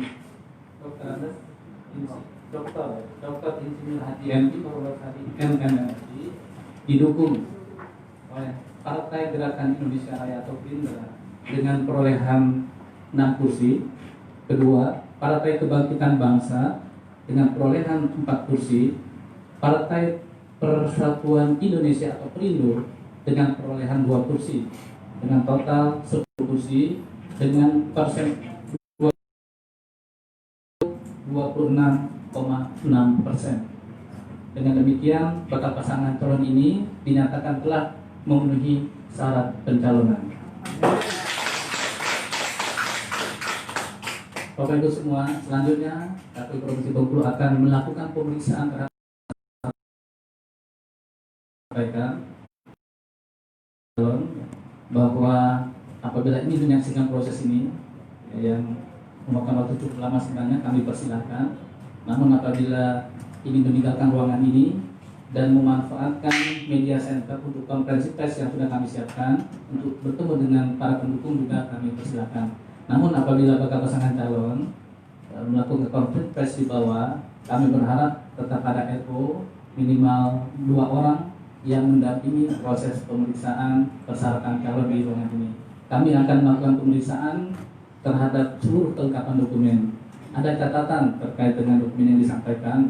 Dr. Insinyur Haji MD Muhammad Hadi MMFD didukung oleh Partai Gerakan Indonesia Raya atau Gerindra dengan perolehan 6 kursi. Kedua, Partai Kebangkitan Bangsa dengan perolehan 4 kursi. Partai Persatuan Indonesia atau Perindo dengan perolehan 2 kursi dengan total 10 kursi dengan persen 26,6%. Dengan demikian, bakal pasangan calon ini dinyatakan telah memenuhi syarat pencalonan. Bapak Ibu semua, selanjutnya KPU Provinsi Bengkulu akan melakukan pemeriksaan terhadap calon bahwa apabila ini menyaksikan proses ini yang memakan waktu cukup lama sebenarnya, kami persilahkan. Namun apabila ingin meninggalkan ruangan ini dan memanfaatkan media center untuk konferensi pers yang sudah kami siapkan untuk bertemu dengan para pendukung juga kami persilahkan. Namun apabila bakal pasangan calon melakukan konferensi pers di bawah, kami berharap tetap ada RO minimal 2 orang yang mendampingi proses pemeriksaan persyaratan calon di ruangan ini. Kami akan melakukan pemeriksaan terhadap seluruh kelengkapan dokumen. Ada catatan terkait dengan dokumen yang disampaikan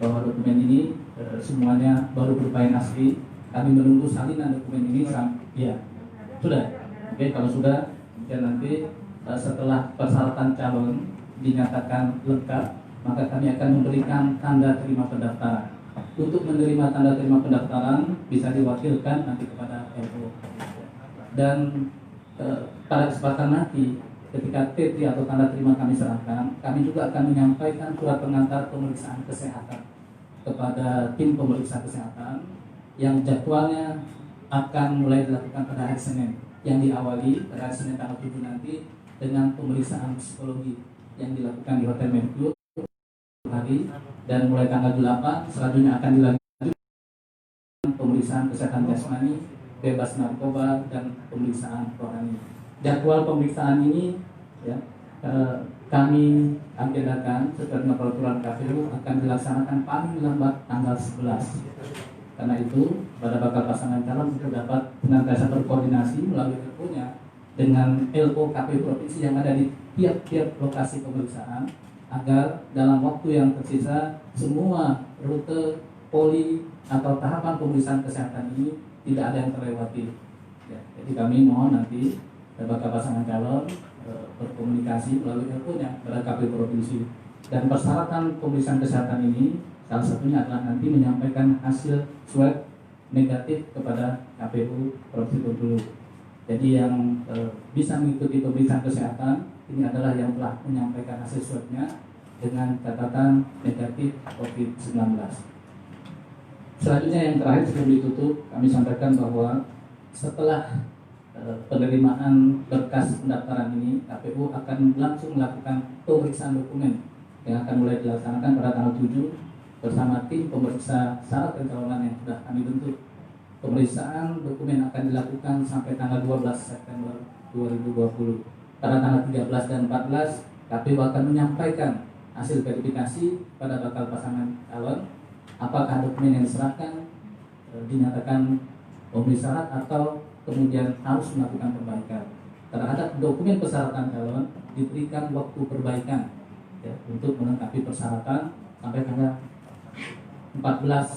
bahwa dokumen ini semuanya baru berupa yang asli. Kami menunggu salinan dokumen ini ya sudah. Oke, kalau sudah, dan nanti setelah persyaratan calon dinyatakan lengkap, maka kami akan memberikan tanda terima pendaftaran. Untuk menerima tanda terima pendaftaran bisa diwakilkan nanti kepada RO. Dan pada kesempatan nanti ketika T3 atau tanda terima kami serahkan, kami juga akan menyampaikan surat pengantar pemeriksaan kesehatan kepada tim pemeriksa kesehatan yang jadwalnya akan mulai dilakukan pada hari Senin, yang diawali pada hari Senin tanggal 7 nanti dengan pemeriksaan psikologi yang dilakukan di Hotel Mercure hari, dan mulai tanggal 8 selanjutnya akan dilanjutkan pemeriksaan kesehatan jasmani, bebas narkoba, dan pemeriksaan rohani. Jadwal pemeriksaan ini ya, kami agendakan sesuai dengan peraturan KPU akan dilaksanakan paling lambat tanggal 11. Karena itu, pada bakal pasangan calon untuk dapat senantiasa berkoordinasi melalui LO-nya dengan LO KPU provinsi yang ada di tiap-tiap lokasi pemeriksaan, agar dalam waktu yang tersisa semua rute poli atau tahapan pemeriksaan kesehatan ini tidak ada yang terlewati. Ya, jadi kami mohon nanti bakal pasangan calon berkomunikasi melalui LO-nya pada KPU provinsi, dan persyaratan pemeriksaan kesehatan ini salah satunya adalah nanti menyampaikan hasil swab negatif kepada KPU Provinsi Bengkulu. Jadi yang bisa mengikuti pemeriksaan kesehatan ini adalah yang telah menyampaikan hasil swabnya dengan catatan negatif COVID-19. Selanjutnya yang terakhir sebelum ditutup, kami sampaikan bahwa setelah penerimaan berkas pendaftaran ini, KPU akan langsung melakukan pemeriksaan dokumen yang akan mulai dilaksanakan pada tanggal 7 bersama tim pemeriksa syarat pencalonan yang sudah kami bentuk. Pemeriksaan dokumen akan dilakukan sampai tanggal 12 September 2020. pada tanggal 13 dan 14 KPU akan menyampaikan hasil verifikasi pada bakal pasangan calon, apakah dokumen yang diserahkan dinyatakan memenuhi syarat atau kemudian harus melakukan perbaikan. Terhadap dokumen persyaratan calon diberikan waktu perbaikan ya, untuk melengkapi persyaratan sampai tanggal 14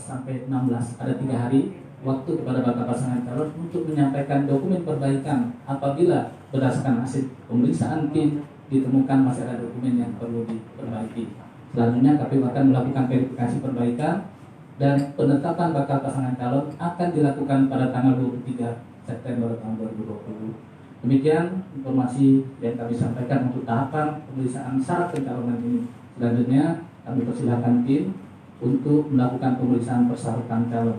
sampai 16, ada 3 hari waktu kepada bakal pasangan calon untuk menyampaikan dokumen perbaikan apabila berdasarkan hasil pemeriksaan PIN ditemukan masih ada dokumen yang perlu diperbaiki. Selanjutnya KPU akan melakukan verifikasi perbaikan dan penetapan bakal pasangan calon akan dilakukan pada tanggal 23 September tahun 2020. Demikian informasi yang kami sampaikan untuk tahapan pemeriksaan syarat pencalonan ini. Selanjutnya kami persilakan tim untuk melakukan pemeriksaan persyaratan calon.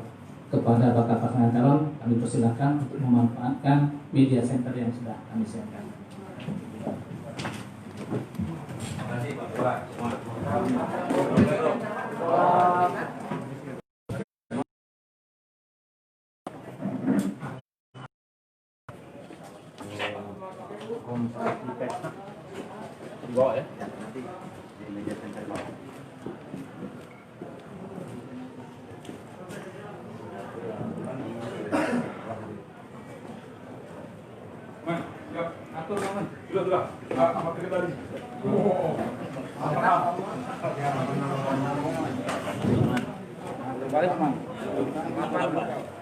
Kepada bakal pasangan calon kami persilakan untuk memanfaatkan media center yang sudah kami siapkan. Terima kasih Pak Ketua. Bawa ya, nanti di media center bawa. Man, ya, atur man. Sudah. Apa kita tadi? Oh. Balik man.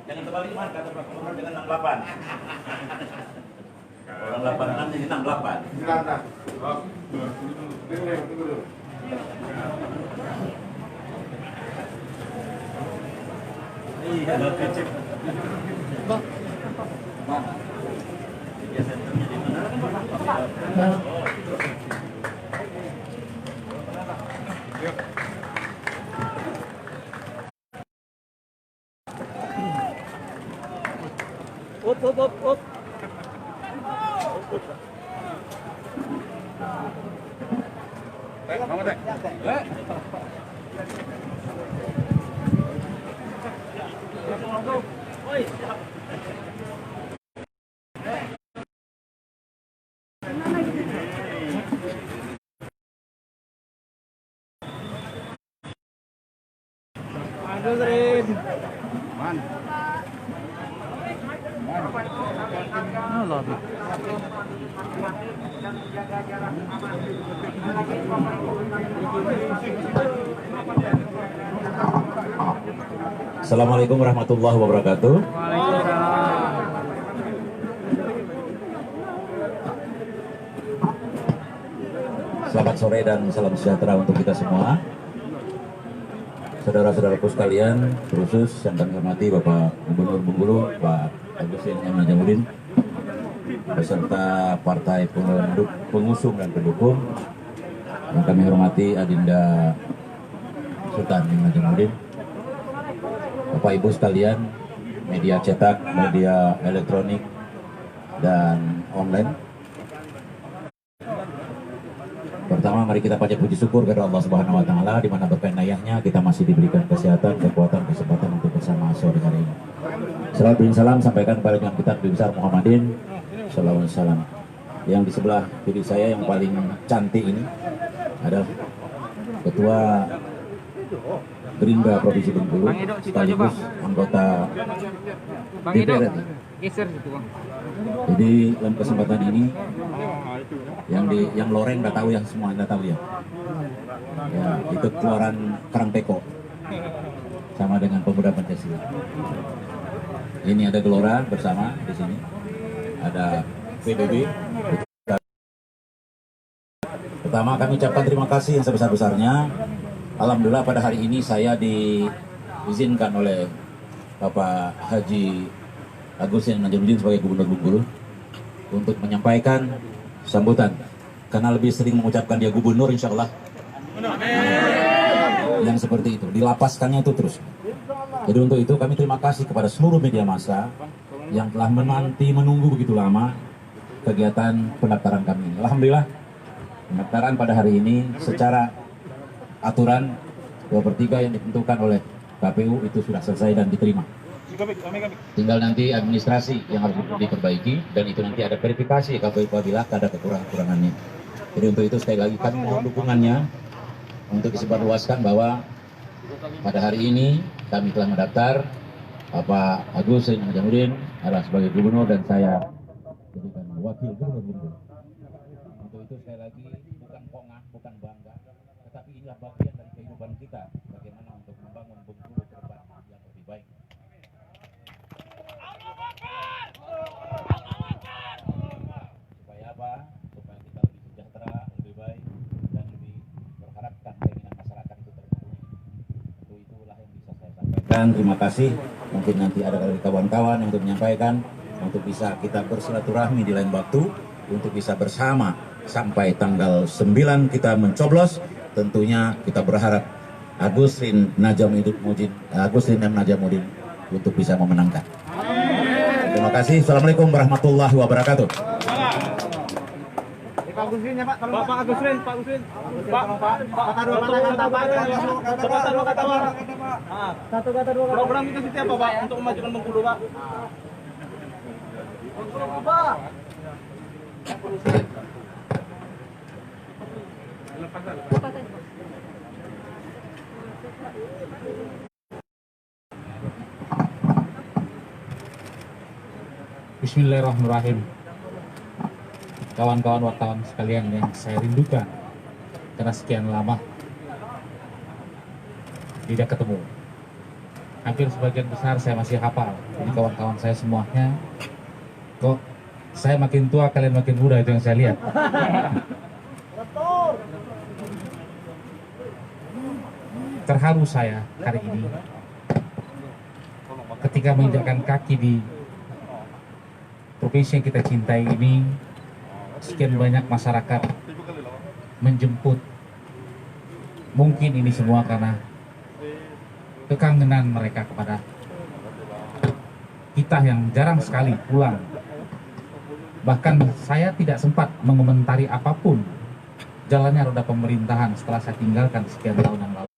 Jangan terbalik man, kata Pak Ketua dengan 68. Orang 86 jadi 68. Silakan. Tunggu dulu. Iya, ada kecil. Mana? Media centernya di mana? Up. Assalamualaikum warahmatullahi wabarakatuh. Selamat sore dan salam sejahtera untuk kita semua. Saudara-saudaraku sekalian, khusus yang kami hormati Bapak Gubernur Bengkulu, Pak Agustin M. Najamudin, beserta partai pengusung dan pendukung, yang kami hormati Adinda Sultan M. Najamudin, Bapak Ibu sekalian, media cetak, media elektronik, dan online. Pertama, mari kita panjat puji syukur kepada Allah Subhanahu wa Ta'ala, di mana berkah inayahnya kita masih diberikan kesehatan, kekuatan, kesempatan untuk bersama sore hari ini. Salawat dan salam sampaikan kepada Junjungan kita Nabi besar Muhammadin sallallahu alaihi wasallam. Yang di sebelah kiri saya yang paling cantik ini adalah Ketua Gerindra Provinsi Bengkulu, sekaligus anggota DPR RI. Jadi dalam kesempatan ini yang loreng nggak tahu, yang semua nggak tahu ya. Ya, itu keluaran Karang Teko sama dengan Pemuda Pancasila. Ini ada Gelora bersama di sini. Ada PBB. Pertama kami ucapkan terima kasih yang sebesar-besarnya. Alhamdulillah pada hari ini saya diizinkan oleh Bapak Haji Agustin Najamudin sebagai Gubernur Bengkulu untuk menyampaikan sambutan, karena lebih sering mengucapkan dia gubernur, insya Allah yang seperti itu dilapaskannya itu terus. Jadi untuk itu kami terima kasih kepada seluruh media massa yang telah menunggu begitu lama kegiatan pendaftaran kami ini. Alhamdulillah pendaftaran pada hari ini secara aturan 2/3 yang ditentukan oleh KPU itu sudah selesai dan diterima. Tinggal nanti administrasi yang harus diperbaiki, dan itu nanti ada verifikasi apabila ada kekurangan-kekurangannya. Jadi untuk itu sekali lagi kami mohon dukungannya untuk disebarluaskan bahwa pada hari ini kami telah mendaftar Bapak Agus Najamuddin adalah sebagai gubernur dan saya jadikan wakil gubernur. Untuk itu sekali lagi bukan pongah, bukan bangga, tetapi inilah bagian dari kehidupan kita, bagaimana untuk membangun Bengkulu ke depan yang lebih baik. Supaya apa? Supaya kita lebih sejahtera, lebih baik, dan lebih berharapkan keinginan masyarakat itu terpenuhi. Untuk itulah yang bisa saya sampaikan. Terima kasih. Mungkin nanti ada dari kawan-kawan yang untuk menyampaikan, untuk bisa kita bersilaturahmi di lain waktu, untuk bisa bersama sampai tanggal 9 kita mencoblos. Tentunya kita berharap Agustin M. Najamuddin untuk bisa memenangkan. Terima kasih. Assalamualaikum warahmatullahi wabarakatuh. Pak Agustin ya Pak, tolong Pak Agustin, Pak Agustin. Pak, satu kata dua kata. Program itu seperti apa Pak untuk memajukan Bengkulu Pak? Bismillahirrahmanirrahim. Kawan-kawan wartawan sekalian yang saya rindukan, karena sekian lama tidak ketemu. Hampir sebagian besar saya masih hafal. Jadi kawan-kawan saya semuanya, kok saya makin tua kalian makin muda, itu yang saya lihat. Terharu saya hari ini ketika menginjakkan kaki di provinsi yang kita cintai ini. Sekian banyak masyarakat menjemput. Mungkin ini semua karena kekangenan mereka kepada kita yang jarang sekali pulang. Bahkan saya tidak sempat mengomentari apapun jalannya roda pemerintahan setelah saya tinggalkan sekian tahun yang lalu.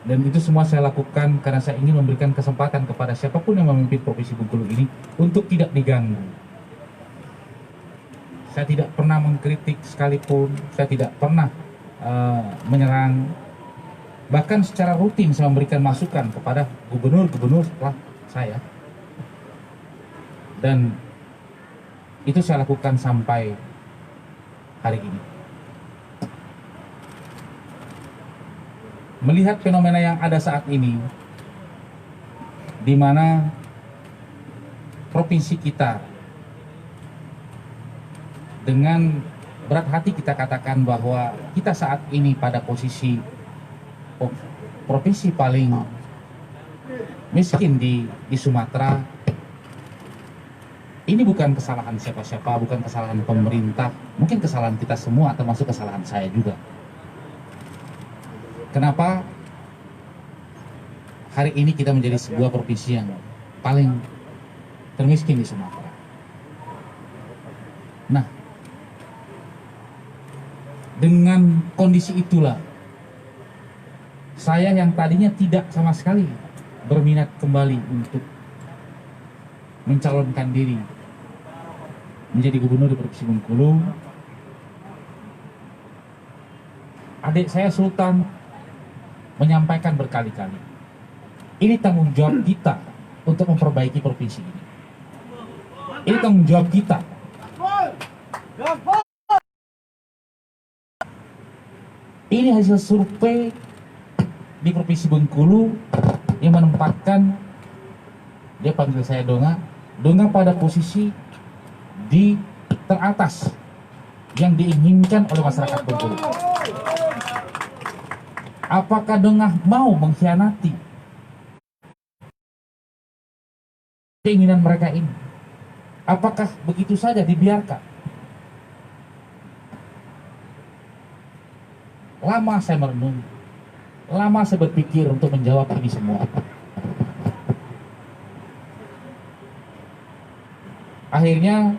Dan itu semua saya lakukan karena saya ingin memberikan kesempatan kepada siapapun yang memimpin Provinsi Bengkulu ini untuk tidak diganggu. Saya tidak pernah mengkritik sekalipun, saya tidak pernah menyerang. Bahkan secara rutin saya memberikan masukan kepada gubernur-gubernur setelah saya. Dan itu saya lakukan sampai hari ini. Melihat fenomena yang ada saat ini, di mana provinsi kita dengan berat hati kita katakan bahwa kita saat ini pada posisi provinsi paling miskin di Sumatera. Ini bukan kesalahan siapa-siapa, bukan kesalahan pemerintah, mungkin kesalahan kita semua, termasuk kesalahan saya juga. Kenapa hari ini kita menjadi sebuah provinsi yang paling termiskin di Sumatera? Nah, dengan kondisi itulah saya yang tadinya tidak sama sekali berminat kembali untuk mencalonkan diri menjadi gubernur di Provinsi Bengkulu, adik saya Sultan menyampaikan berkali-kali, ini tanggung jawab kita untuk memperbaiki provinsi ini. Ini tanggung jawab kita. Ini hasil survei di Provinsi Bengkulu yang menempatkan, dia panggil saya Donga pada posisi di teratas yang diinginkan oleh masyarakat Bengkulu. Apakah Donga mau mengkhianati keinginan mereka ini? Apakah begitu saja dibiarkan? Lama saya merenung, lama saya berpikir untuk menjawab ini semua. Akhirnya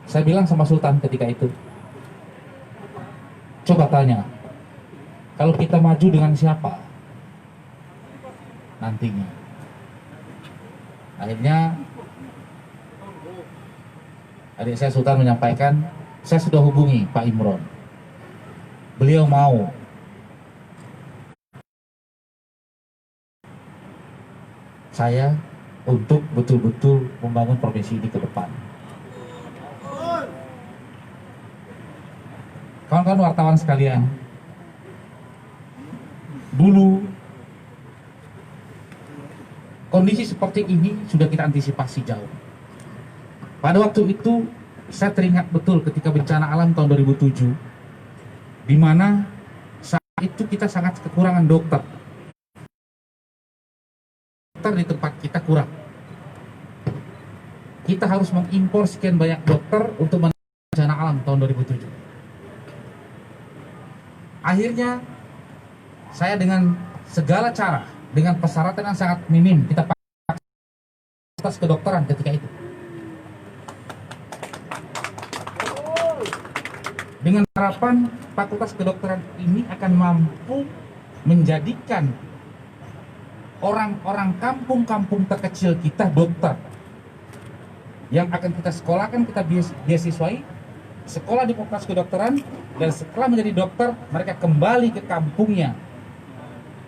saya bilang sama Sultan ketika itu, coba tanya, kalau kita maju dengan siapa? nantinya. Akhirnya adik saya Sultan menyampaikan, saya sudah hubungi Pak Imron. Beliau mau saya untuk betul-betul membangun provinsi ini ke depan. Kawan-kawan wartawan sekalian, dulu kondisi seperti ini sudah kita antisipasi jauh. Pada waktu itu saya teringat betul ketika bencana alam tahun 2007, di mana saat itu kita sangat kekurangan dokter. Dokter di tempat kita kurang. Kita harus mengimpor sekian banyak dokter untuk menangani bencana alam tahun 2007. Akhirnya saya dengan segala cara, dengan persyaratan yang sangat minim, kita pakai fakultas kedokteran ketika itu. Dengan harapan fakultas kedokteran ini akan mampu menjadikan orang-orang kampung-kampung terkecil kita dokter yang akan kita sekolahkan, kita beasiswai, sekolah di fakultas kedokteran, dan setelah menjadi dokter mereka kembali ke kampungnya,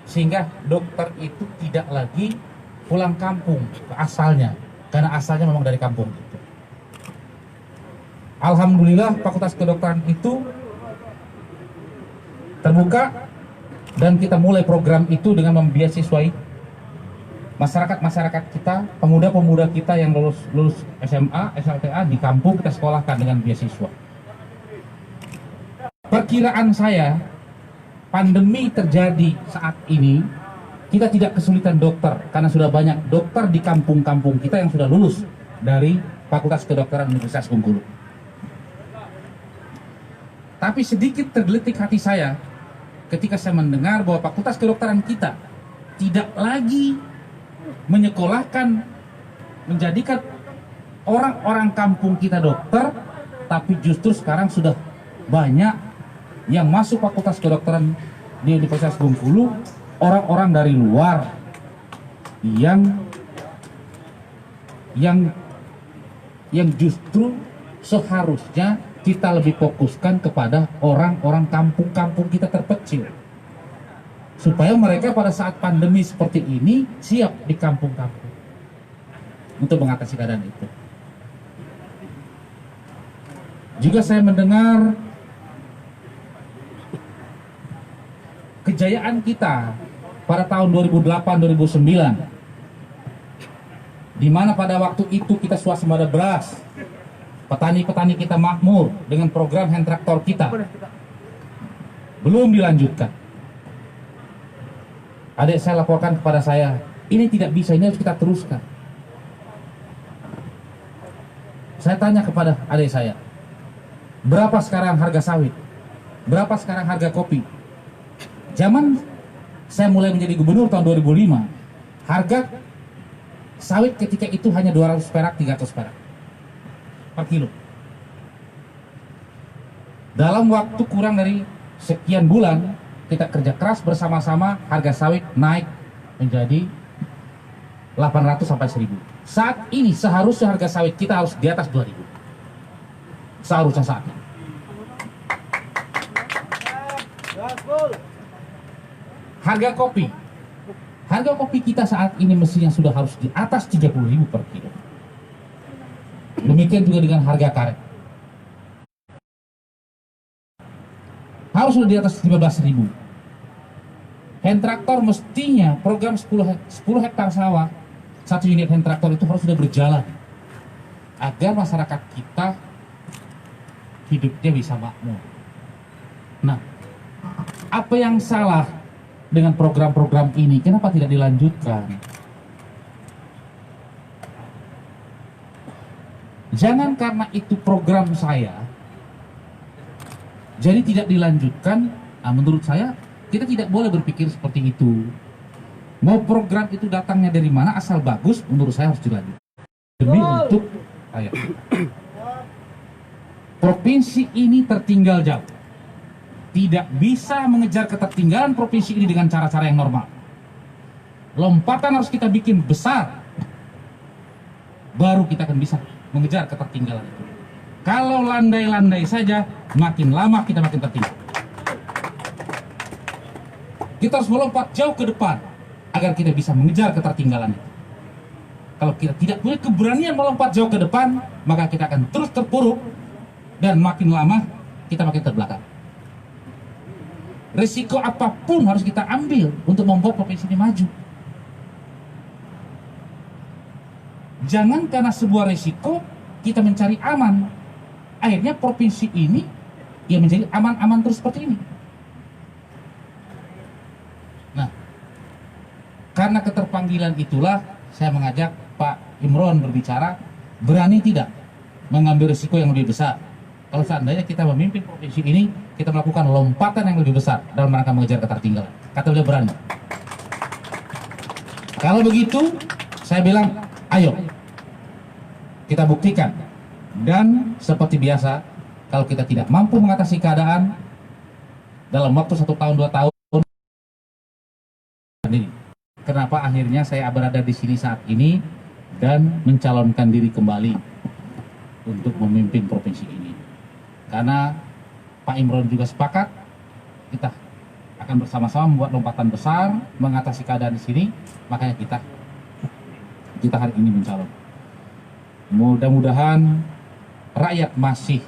sehingga dokter itu tidak lagi pulang kampung ke asalnya, karena asalnya memang dari kampung. Alhamdulillah fakultas kedokteran itu terbuka dan kita mulai program itu dengan membiasiswai masyarakat kita, pemuda-pemuda kita yang lulus SMA, SLTA di kampung, kita sekolahkan dengan beasiswa. Perkiraan saya, pandemi terjadi saat ini, kita tidak kesulitan dokter karena sudah banyak dokter di kampung-kampung kita yang sudah lulus dari Fakultas Kedokteran Universitas Bengkulu. Tapi sedikit tergelitik hati saya ketika saya mendengar bahwa Fakultas Kedokteran kita tidak lagi menyekolahkan, menjadikan orang-orang kampung kita dokter, tapi justru sekarang sudah banyak yang masuk Fakultas Kedokteran di Universitas Bengkulu, orang-orang dari luar yang justru seharusnya kita lebih fokuskan kepada orang-orang kampung-kampung kita terpencil, supaya mereka pada saat pandemi seperti ini siap di kampung-kampung untuk mengatasi keadaan itu. Juga saya mendengar kejayaan kita pada tahun 2008-2009, di mana pada waktu itu kita swasembada beras, petani-petani kita makmur dengan program hand traktor kita, belum dilanjutkan. Adik saya laporkan kepada saya, ini tidak bisa, ini harus kita teruskan. Saya tanya kepada adik saya, berapa sekarang harga sawit? Berapa sekarang harga kopi? Zaman saya mulai menjadi gubernur tahun 2005, harga sawit ketika itu hanya 200 perak, 300 perak per kilo. Dalam waktu kurang dari sekian bulan, kita kerja keras bersama-sama, harga sawit naik menjadi 800 sampai 1000. Saat ini seharusnya harga sawit kita harus di atas 2000. Seharusnya saat ini. Harga kopi. Harga kopi kita saat ini mestinya sudah harus di atas 30.000 per kilo. Demikian juga dengan harga karet. Harus sudah di atas 15.000. Hand traktor mestinya program 10 hektar sawah, 1 unit hand traktor itu harus sudah berjalan agar masyarakat kita hidupnya bisa makmur. Nah, apa yang salah dengan program-program ini? Kenapa tidak dilanjutkan? Jangan karena itu program saya jadi tidak dilanjutkan. Nah, menurut saya kita tidak boleh berpikir seperti itu. Mau program itu datangnya dari mana, asal bagus, menurut saya harus dilanjutkan. Demi untuk provinsi ini tertinggal jauh. Tidak bisa mengejar ketertinggalan provinsi ini dengan cara-cara yang normal. Lompatan harus kita bikin besar, baru kita akan bisa mengejar ketertinggalan itu. Kalau landai-landai saja, makin lama kita makin tertinggal. Kita harus melompat jauh ke depan agar kita bisa mengejar ketertinggalan itu. Kalau kita tidak punya keberanian melompat jauh ke depan, maka kita akan terus terpuruk dan makin lama kita makin terbelakang. Risiko apapun harus kita ambil untuk membuat provinsi ini maju. Jangan karena sebuah risiko kita mencari aman. Akhirnya provinsi ini ya menjadi aman-aman terus seperti ini. Nah, karena keterpanggilan itulah saya mengajak Pak Imron berbicara, berani tidak mengambil risiko yang lebih besar. Kalau seandainya kita memimpin provinsi ini, kita melakukan lompatan yang lebih besar dalam rangka mengejar ketertinggalan. Kata beliau berani. Kalau begitu, saya bilang, ayo kita buktikan. Dan seperti biasa, kalau kita tidak mampu mengatasi keadaan dalam waktu 1 tahun 2 tahun, kenapa akhirnya saya berada di sini saat ini dan mencalonkan diri kembali untuk memimpin provinsi ini. Karena Pak Imron juga sepakat, kita akan bersama-sama membuat lompatan besar, mengatasi keadaan di sini, makanya kita hari ini mencalon. Mudah-mudahan rakyat masih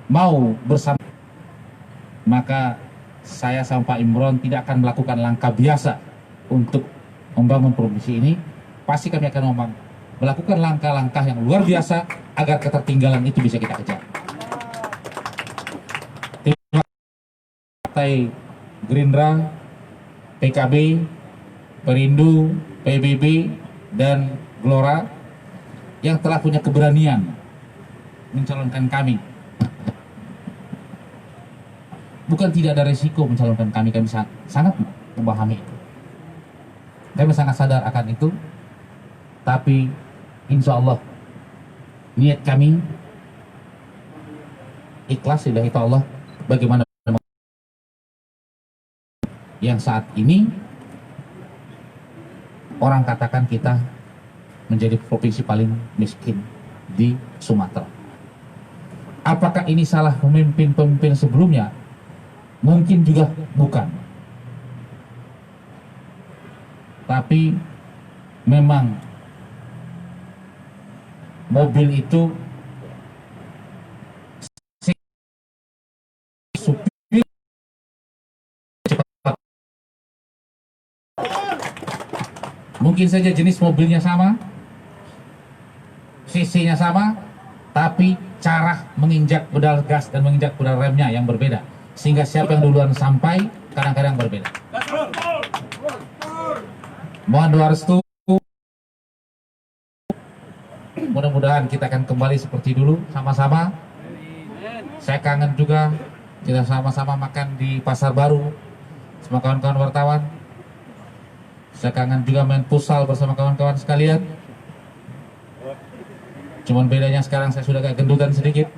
mau bersama, maka saya sama Pak Imron tidak akan melakukan langkah biasa untuk membangun provinsi ini. Pasti kami akan melakukan langkah-langkah yang luar biasa agar ketertinggalan itu bisa kita kejar. Partai Gerindra, PKB, Perindo, PBB, dan Gelora yang telah punya keberanian mencalonkan kami. Bukan tidak ada resiko mencalonkan kami sangat memahami itu. Kami sangat sadar akan itu, tapi insya Allah niat kami ikhlas lillahi ta'ala. Bagaimana yang saat ini orang katakan kita menjadi provinsi paling miskin di Sumatera. Apakah ini salah pemimpin-pemimpin sebelumnya? Mungkin juga bukan. Tapi memang mobil itu mungkin saja jenis mobilnya sama, CC-nya sama, tapi cara menginjak pedal gas dan menginjak pedal remnya yang berbeda, sehingga siapa yang duluan sampai kadang-kadang berbeda. Mohon doa restu. Mudah-mudahan kita akan kembali seperti dulu sama-sama. Saya kangen juga kita sama-sama makan di Pasar Baru sama kawan-kawan wartawan. Saya kangen juga main futsal bersama kawan-kawan sekalian. Cuman bedanya sekarang saya sudah agak gendutan sedikit.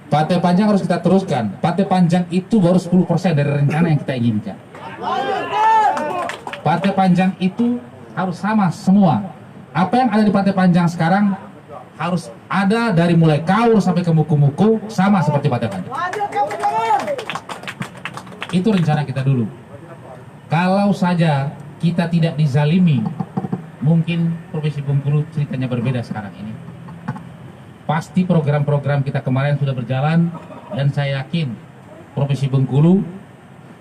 Pantai Panjang harus kita teruskan. Pantai Panjang itu baru 10% dari rencana yang kita inginkan. Pantai Panjang itu harus sama semua. Apa yang ada di Pantai Panjang sekarang harus ada dari mulai Kaur sampai ke Muku-Muku sama seperti Pantai Panjang. Itu rencana kita dulu. Kalau saja kita tidak dizalimi, mungkin Provinsi Bengkulu ceritanya berbeda sekarang ini. Pasti program-program kita kemarin sudah berjalan, dan saya yakin Provinsi Bengkulu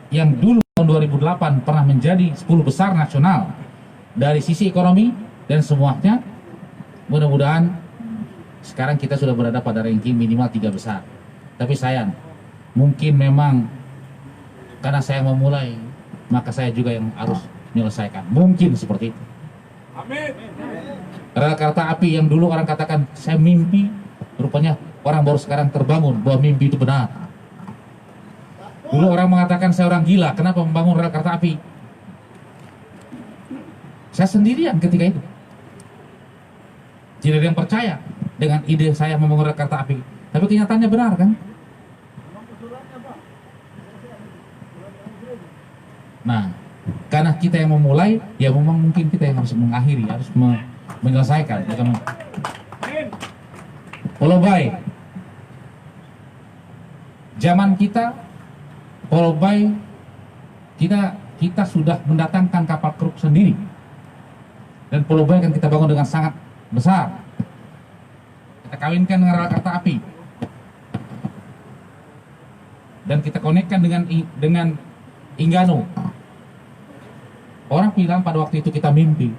yang dulu tahun 2008 pernah menjadi 10 besar nasional dari sisi ekonomi dan semuanya, mudah-mudahan sekarang kita sudah berada pada ranking minimal 3 besar. Tapi sayang, mungkin memang karena saya memulai, maka saya juga yang harus menyelesaikan. Mungkin seperti itu. Amin. Rel kereta api yang dulu orang katakan saya mimpi, rupanya orang baru sekarang terbangun bahwa mimpi itu benar. Dulu orang mengatakan saya orang gila, kenapa membangun rel kereta api? Saya sendirian ketika itu. Tidak ada yang percaya dengan ide saya membangun rel kereta api. Tapi kenyataannya benar kan? Nah, karena kita yang memulai, ya memang mungkin kita yang harus mengakhiri, harus menyelesaikan. Pulau Bay, zaman kita, Pulau Bay, kita sudah mendatangkan kapal kru sendiri, dan Pulau Bay kan kita bangun dengan sangat besar. Kita kawinkan dengan rel kereta api, dan kita konekkan dengan Enggano. Orang bilang pada waktu itu kita mimpi,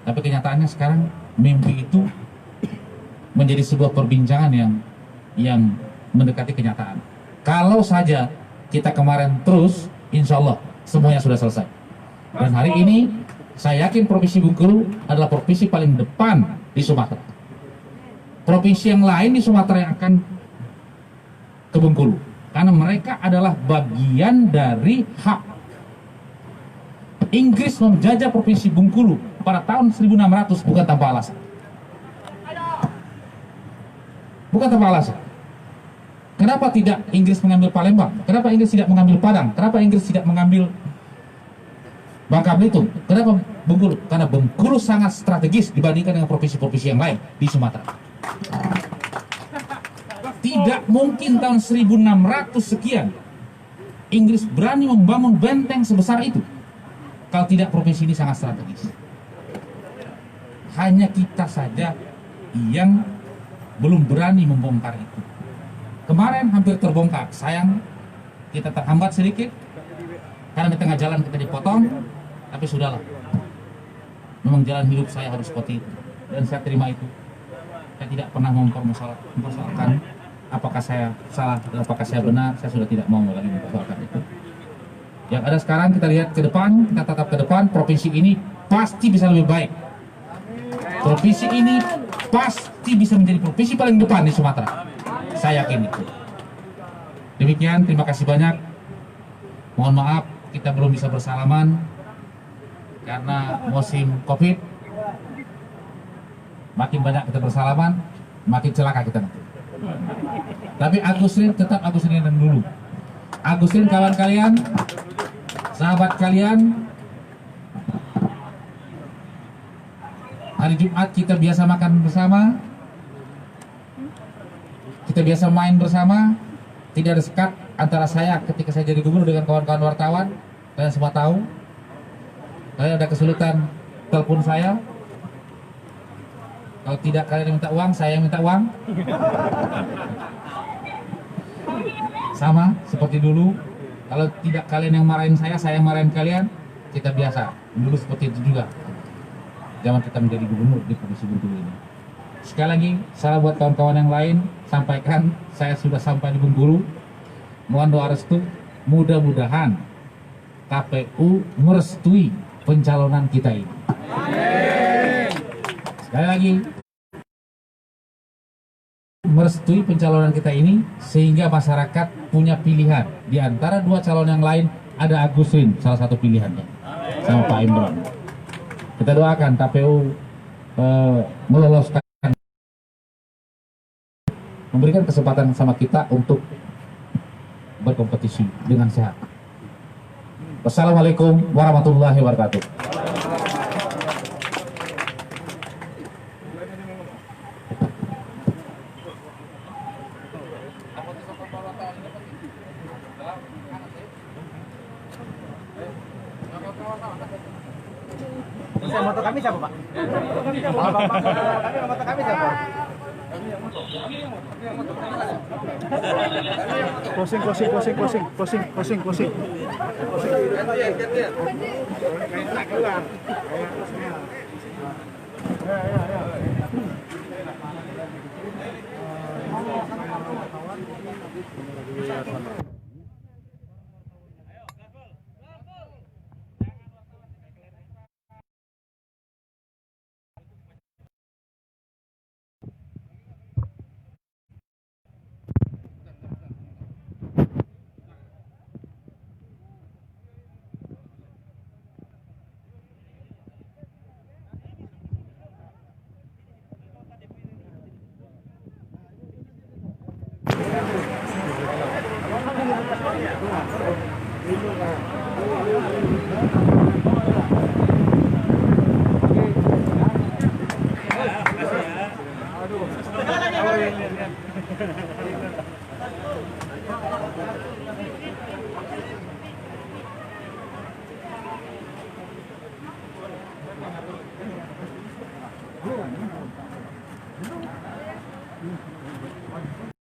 tapi kenyataannya sekarang mimpi itu menjadi sebuah perbincangan yang mendekati kenyataan. Kalau saja kita kemarin terus, insya Allah semuanya sudah selesai. Dan hari ini saya yakin Provinsi Bengkulu adalah provinsi paling depan di Sumatera. Provinsi yang lain di Sumatera yang akan ke Bengkulu, karena mereka adalah bagian dari hak. Inggris menjajah Provinsi Bengkulu pada tahun 1600 bukan tanpa alasan. Bukan tanpa alasan. Kenapa tidak Inggris mengambil Palembang? Kenapa Inggris tidak mengambil Padang? Kenapa Inggris tidak mengambil Bangka Belitung? Kenapa Bengkulu? Karena Bengkulu sangat strategis dibandingkan dengan provinsi-provinsi yang lain di Sumatera. Tidak mungkin tahun 1600 sekian Inggris berani membangun benteng sebesar itu kalau tidak provinsi ini sangat strategis. Hanya kita saja yang belum berani membongkar itu. Kemarin hampir terbongkar, sayang kita terhambat sedikit karena di tengah jalan kita dipotong, tapi sudahlah. Memang jalan hidup saya harus seperti itu, dan saya terima itu. Saya tidak pernah mempersoalkan apakah saya salah atau apakah saya benar. Saya sudah tidak mau lagi mempersoalkan itu. Yang ada sekarang kita lihat ke depan, kita tatap ke depan, provinsi ini pasti bisa lebih baik. Provinsi ini pasti bisa menjadi provinsi paling depan di Sumatera. Saya yakin itu. Demikian, terima kasih banyak. Mohon maaf kita belum bisa bersalaman karena musim Covid. Makin banyak kita bersalaman, makin celaka kita nanti. Tapi Agustin tetap Agustin dan dulu. Agustin kawan kalian, sahabat kalian, hari Jumat kita biasa makan bersama, kita biasa main bersama, tidak ada sekat antara saya ketika saya jadi gubernur dengan kawan-kawan wartawan. Kalian semua tahu, kalian ada kesulitan, telepon saya. Kalau tidak kalian yang minta uang, saya yang minta uang. Sama seperti dulu. Kalau tidak kalian yang marahin saya yang marahin kalian. Kita biasa. Dulu seperti itu juga. Zaman kita menjadi gubernur di Provinsi Bengkulu ini. Sekali lagi, salam buat kawan-kawan yang lain. Sampaikan, saya sudah sampai di Bengkulu. Mohon doa restu. Mudah-mudahan KPU merestui pencalonan kita ini. Sekali lagi, merestui pencalonan kita ini sehingga masyarakat punya pilihan. Di antara dua calon yang lain ada Agustin, salah satu pilihannya, sama Pak Imron. Kita doakan KPU meloloskan, memberikan kesempatan sama kita untuk berkompetisi dengan sehat. Wassalamualaikum warahmatullahi wabarakatuh. Moto kami siapa, Pak? Moto kami siapa? Closing. Ini